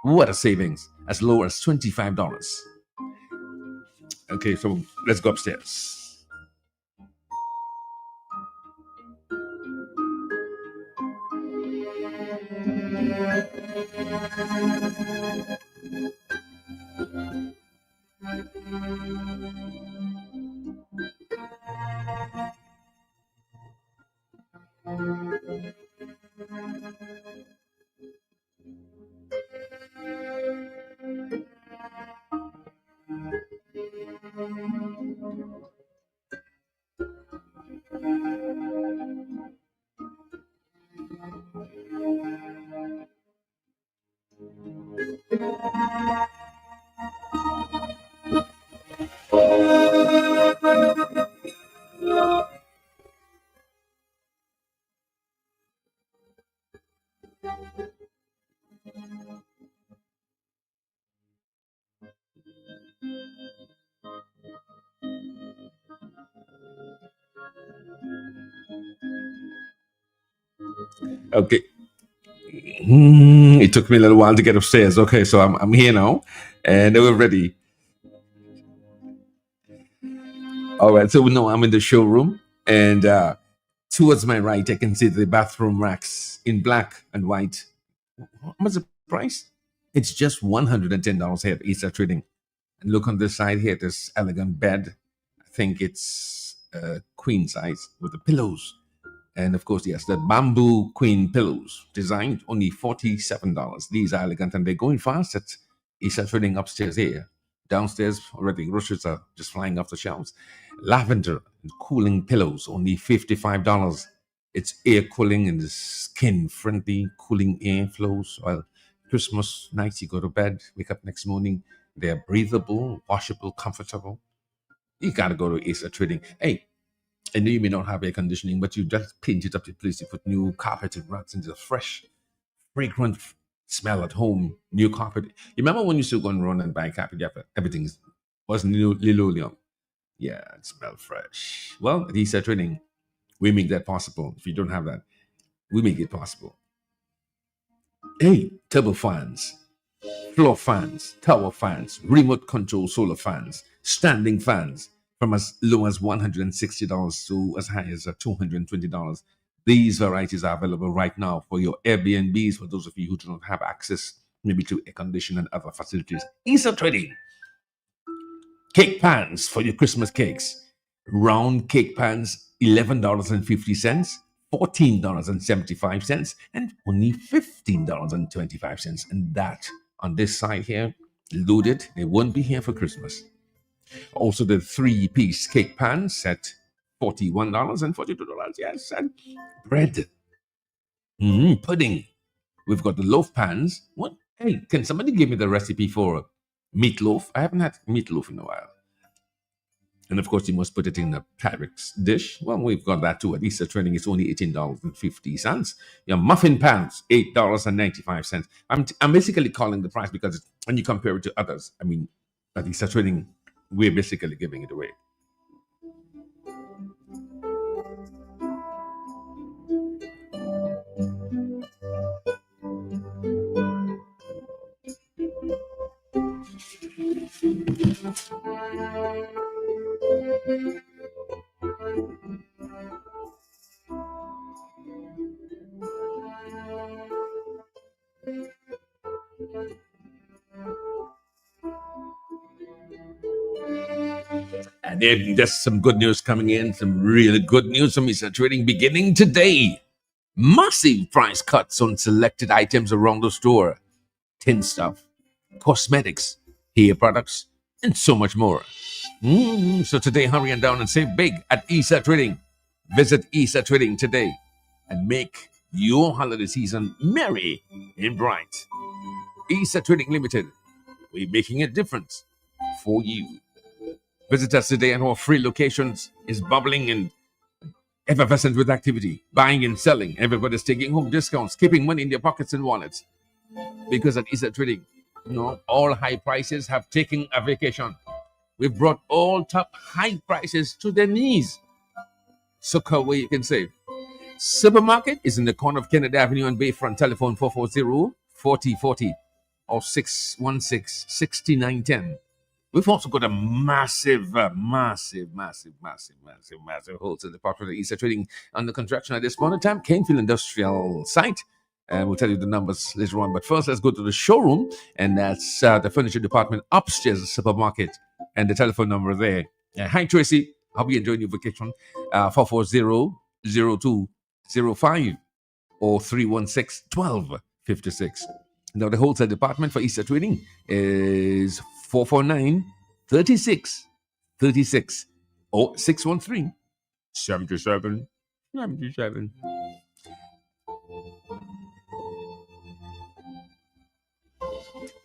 What a savings. As low as $25. Okay, so let's go upstairs. Okay. It took me a little while to get upstairs. Okay, so I'm here now, and we're ready. All right, so we know I'm in the showroom, and towards my right, I can see the bathroom racks in black and white. How much the price? It's just $110 here at Easter Trading. And look on this side here, this elegant bed. I think it's queen size with the pillows. And of course, yes, the bamboo queen pillows, designed only $47. These are elegant and they're going fast at Easter Trading upstairs here. Downstairs, already groceries are just flying off the shelves. Lavender and cooling pillows, only $55. It's air cooling and skin friendly, cooling air flows. While Christmas nights, you go to bed, wake up next morning, they're breathable, washable, comfortable. You gotta go to Easter Trading. Hey, I know you may not have air conditioning, but you just paint it up the place. You put new carpeted rugs into the fresh, fragrant smell at home. New carpet. You remember when you used to go and run and buy carpet? Yeah, everything was new linoleum. Yeah, it smelled fresh. Well, at Easter Trading, we make that possible. If you don't have that, we make it possible. Hey, turbo fans, floor fans, tower fans, remote control solar fans, standing fans from as low as $160 to as high as $220. These varieties are available right now for your Airbnbs, for those of you who do not have access maybe to air conditioning and other facilities. Easter Trading. Cake pans for your Christmas cakes. Round cake pans, $11.50, $14.75, and only $15.25. And that on this side here, loaded, they won't be here for Christmas. Also, the 3-piece cake pan set, $41 and $42. Yes, and bread, pudding. We've got the loaf pans. What? Hey, can somebody give me the recipe for meatloaf? I haven't had meatloaf in a while. And of course, you must put it in a Pyrex dish. Well, we've got that too. At Easter Trading, it's only $18.50. Your muffin pans, $8.95. I'm basically calling the price because when you compare it to others, I mean, at Easter Trading, we're basically giving it away. And then there's some good news coming in, some really good news from Easter Trading beginning today. Massive price cuts on selected items around the store. Tin stuff, cosmetics, hair products, and so much more. So today, hurry on down and save big at Easter Trading. Visit Easter Trading today and make your holiday season merry and bright. Easter Trading Limited, we're making a difference for you. Visit us today and our free locations is bubbling and effervescent with activity. Buying and selling. Everybody's taking home discounts, keeping money in their pockets and wallets. Because at Easter Trading, all high prices have taken a vacation. We've brought all top high prices to their knees. So where you can save. Supermarket is in the corner of Kennedy Avenue and Bayfront. Telephone 440-4040 or 616-6910. We've also got a massive wholesale department of Easter Trading under construction at this point in time, Canefield Industrial Site. And we'll tell you the numbers later on. But first, let's go to the showroom, and that's the furniture department upstairs, the supermarket, and the telephone number there. Hi, Tracy. Hope you enjoying your vacation. 440-0205 or 316-1256. Now, the wholesale department for Easter Trading is 449-3636 or 613-77.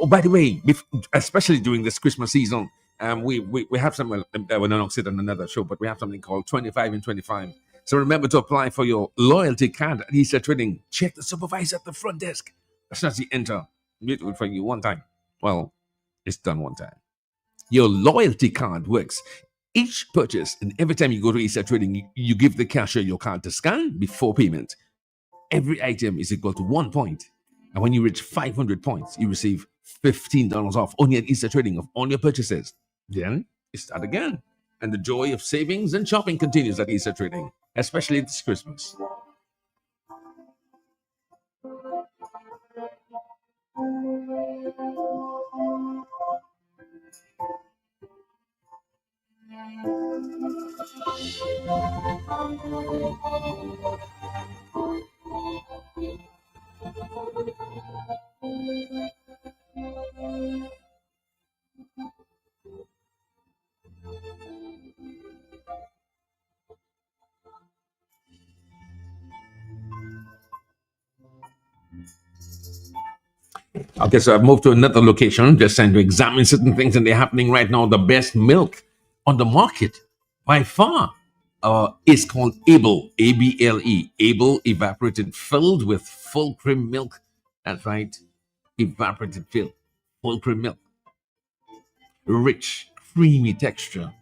Oh, by the way, especially during this Christmas season, we have some, we'll not sit on another show, but we have something called 25 and 25. So remember to apply for your loyalty card at Easter Trading. Check the supervisor at the front desk. As soon as you enter, it will for you one time. Well, it's done one time. Your loyalty card works Each purchase, and every time you go to ESA Trading, you give the cashier your card to scan before payment. Every item is equal to 1 point. And when you reach 500 points, you receive $15 off only at ESA Trading of all your purchases. Then you start again. And the joy of savings and shopping continues at ESA Trading, especially this Christmas. Okay, so I've moved to another location, just trying to examine certain things, and they're happening right now. The best milk on the market by far is called Able, A-B-L-E, Able evaporated, filled with full cream milk. That's right, evaporated filled, full cream milk. Rich, creamy texture,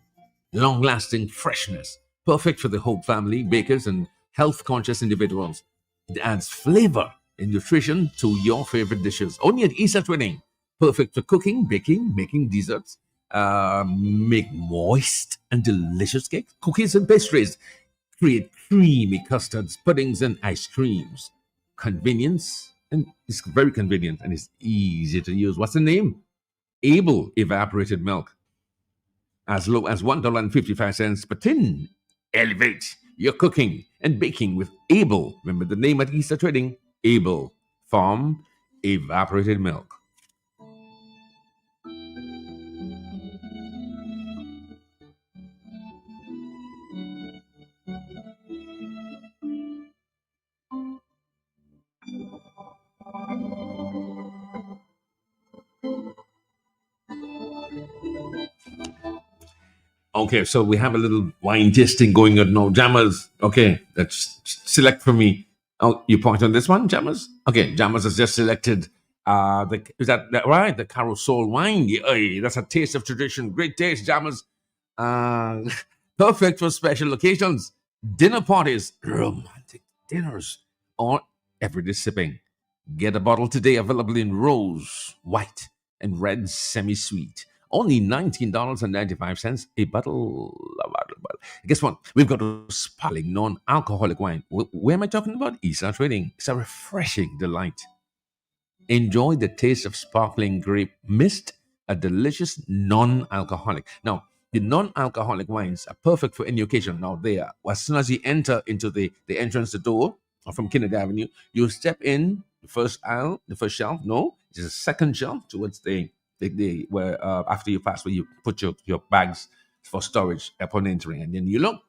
long-lasting freshness, perfect for the whole family, bakers, and health-conscious individuals. It adds flavor and nutrition to your favorite dishes. Only at ESA Trading. Perfect for cooking, baking, making desserts, make moist and delicious cakes, cookies and pastries, create creamy custards, puddings, and ice creams. Convenience, and it's very convenient and it's easy to use. What's the name? Able evaporated milk. As low as $1.55 per tin. Elevate your cooking and baking with Able. Remember the name at ESA Trading? Able Farm Evaporated Milk. Okay, so we have a little wine tasting going on now. Jammers, okay, let's select for me. Oh, you point on this one, Jammers? Okay, Jammers has just selected. Is that right? The Carousel wine. Yeah, that's a taste of tradition. Great taste, Jammers. Perfect for special occasions, dinner parties, romantic dinners, or everyday sipping. Get a bottle today, available in rose, white, and red semi-sweet. Only $19.95 a bottle. Guess what? We've got a sparkling non-alcoholic wine. Where am I talking about? ESA Trading. It's a refreshing delight. Enjoy the taste of sparkling grape mist, a delicious non-alcoholic. Now, the non-alcoholic wines are perfect for any occasion. Now, they are. As soon as you enter into the entrance, the door from Kennedy Avenue, you step in the first aisle, the first shelf. No, it's a second shelf towards the where after you pass, where you put your bags for storage upon entering, and then you look.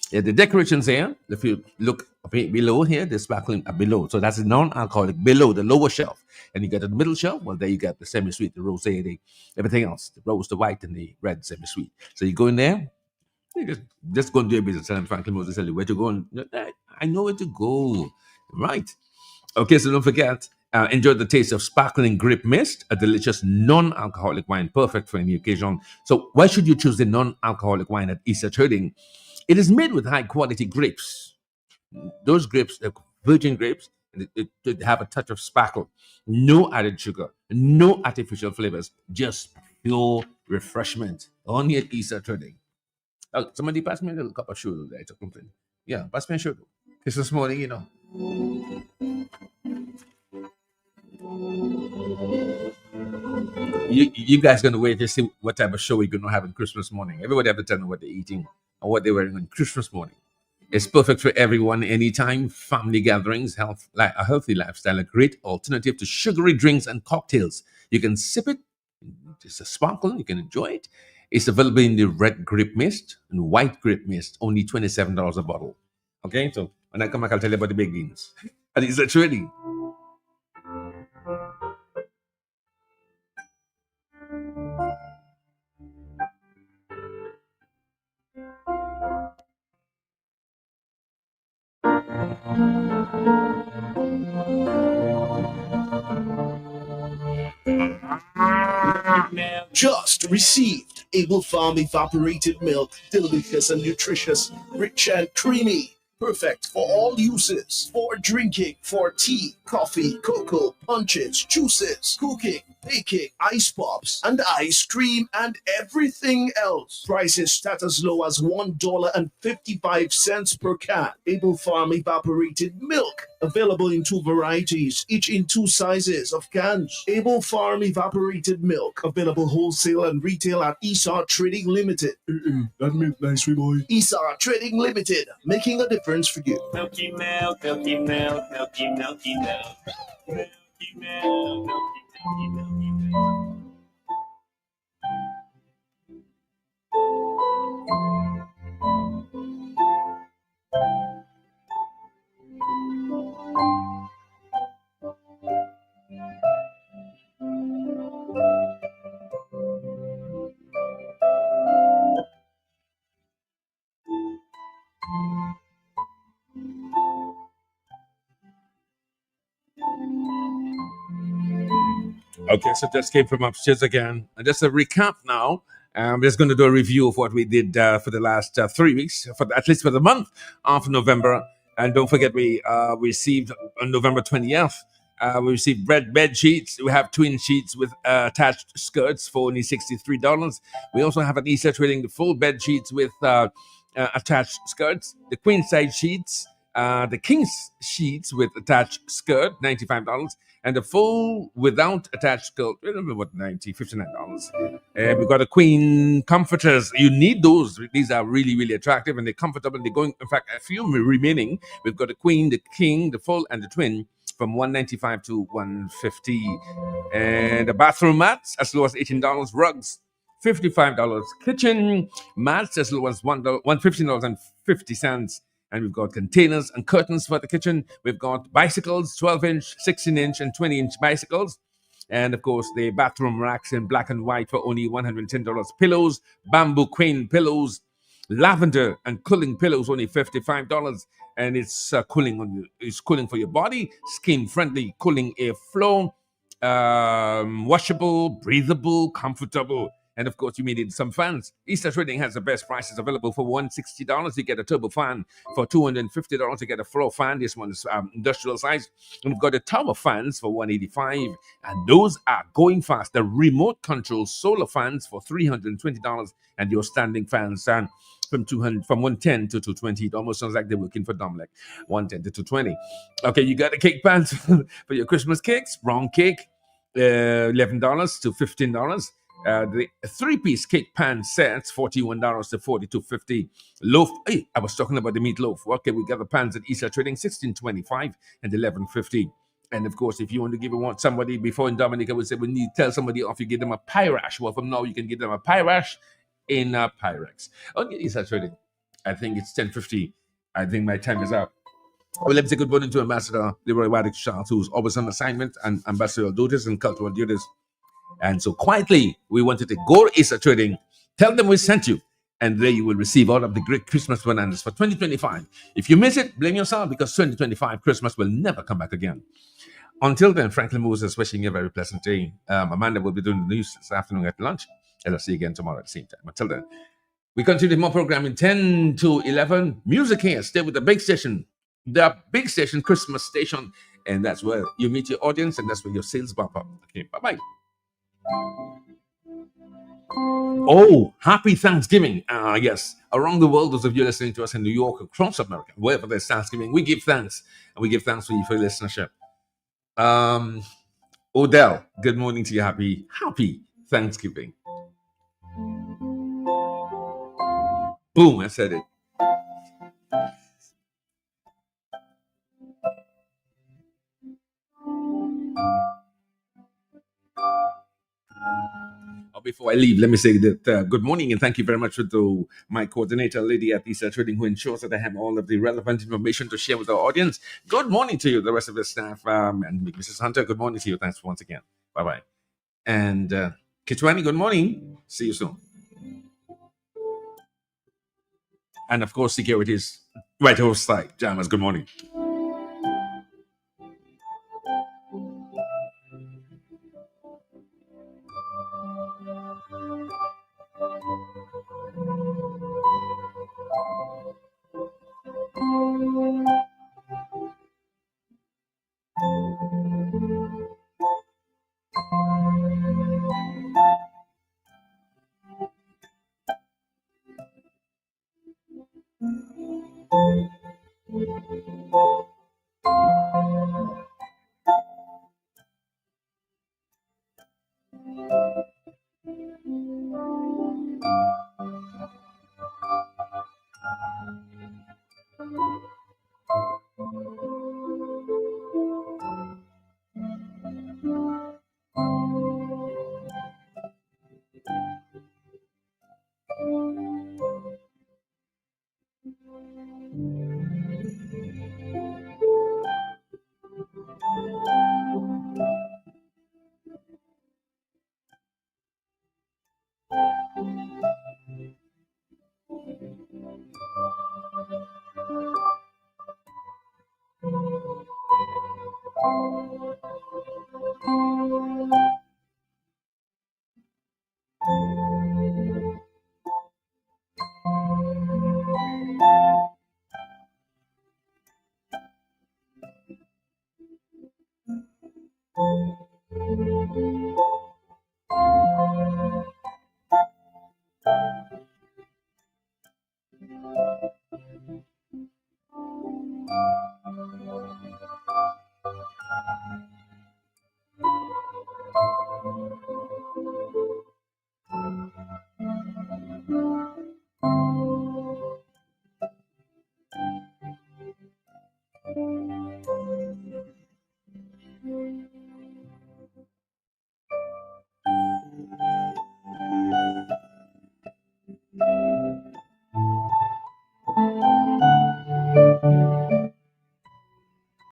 Yeah, the decorations here. If you look below here, the sparkling below. So that's a non-alcoholic below the lower shelf, and you get the middle shelf. Well, there you get the semi-sweet, the rosé, everything else, the rose, the white, and the red semi-sweet. So you go in there. You just go and do your business. And Franklin Moses tell you where to go. And I know where to go. Right. Okay, so don't forget. Enjoy the taste of sparkling grape mist, a delicious non-alcoholic wine, perfect for any occasion. So why should you choose the non-alcoholic wine at ESA Trading? It is made with high-quality grapes. Those grapes, virgin grapes, they have a touch of sparkle. No added sugar, no artificial flavors, just pure refreshment. Only at ESA Trading. Somebody pass me a little cup of sugar there. Yeah, pass me a sugar. It's this morning, you know. You guys gonna wait to see what type of show we're gonna have on Christmas morning. Everybody have to tell me what they're eating and what they're wearing on Christmas morning. It's perfect for everyone, anytime, family gatherings, a healthy lifestyle, a great alternative to sugary drinks and cocktails. You can sip it, it's a sparkle, you can enjoy it. It's available in the red grape mist and white grape mist, only $27 a bottle. Okay, so when I come back, I'll tell you about the big beans. And it's a trading. Just received Able Farm evaporated milk, delicious and nutritious, rich and creamy. Perfect for all uses, for drinking, for tea, coffee, cocoa, punches, juices, cooking, baking, ice pops, and ice cream, and everything else. Prices start as low as $1.55 per can. Able Farm evaporated milk, available in 2 varieties, each in 2 sizes of cans. Able Farm evaporated milk, available wholesale and retail at Esau Trading Limited. That milk nice, boy. Esau Trading Limited, making a difference for you. Milky milk, milky milk, milky, milky milk. Milky milk, milky, milky, milky milk. Okay, so just came from upstairs again. And just a recap now. I'm just going to do a review of what we did for the last 3 weeks, at least for the month of November. And don't forget, we received on November 20th, we received bed sheets. We have twin sheets with attached skirts for only $63. We also have an Easter Trading the full bed sheets with attached skirts, the queen size sheets, the king's sheets with attached skirt, $95, and the full without attached skirt, what, $59. We've got the queen comforters. You need those. These are really, really attractive and they're comfortable. They're going, in fact, a few remaining. We've got the queen, the king, the full, and the twin from $195 to $150. And the bathroom mats as low as $18. Rugs, $55. Kitchen mats as low as $115.50. And we've got containers and curtains for the kitchen. We've got bicycles, 12-inch, 16-inch, and 20-inch bicycles. And, of course, the bathroom racks in black and white for only $110. Pillows, bamboo queen pillows, lavender and cooling pillows, only $55. And it's cooling on you. It's cooling for your body, skin-friendly, cooling airflow, washable, breathable, comfortable. And of course, you may need some fans. Easter Trading has the best prices available. For $160, you get a turbo fan. For $250, you get a floor fan. This one is industrial size. And we've got the tower fans for $185, and those are going fast. The remote control solar fans for $320, and your standing fans from 110 to 220. It almost sounds like they're working for Domlec. 110 to 220. Okay, you got the cake pans for your Christmas cakes. Round cake, $11 to $15. The 3-piece cake pan sets, $41 to $42.50. Loaf, hey, I was talking about the meatloaf. Okay, we got the pans at Easter Trading, $16.25 and $11.50. And of course, if you want to give it somebody before in Dominica, would say when you tell somebody off, you give them a Pyrash. Well, from now you can give them a Pyrash in Pyrex. Okay, Easter Trading. I think it's 10:50. I think my time is up. Well, let me say good morning to Ambassador Leroy Waddick Charles, who's always on assignment and ambassadorial duties and cultural duties. And so quietly, we wanted to go to Easter Trading, tell them we sent you, and there you will receive all of the great Christmas bananas for 2025. If you miss it, blame yourself, because 2025 Christmas will never come back again. Until then, Franklin Moses wishing you a very pleasant day. Amanda will be doing the news this afternoon at lunch, and I'll see you again tomorrow at the same time. Until then, we continue more programming 10 to 11. Music here, stay with the big station, Christmas station, and that's where you meet your audience, and that's where your sales bump up. Okay, bye-bye. Oh, happy Thanksgiving. Yes, around the world, those of you listening to us in New York, across America, wherever there's Thanksgiving, we give thanks. And we give thanks for you for your listenership. Odell, good morning to you. Happy Thanksgiving. Boom, I said it. Before I leave, let me say that good morning and thank you very much to my coordinator, Lady at Easter Trading, who ensures that I have all of the relevant information to share with our audience. Good morning to you, the rest of the staff, and Mrs. Hunter, good morning to you. Thanks once again. Bye-bye. And Kitwani, good morning. See you soon. And of course, securities, right host side. Jammers, good morning.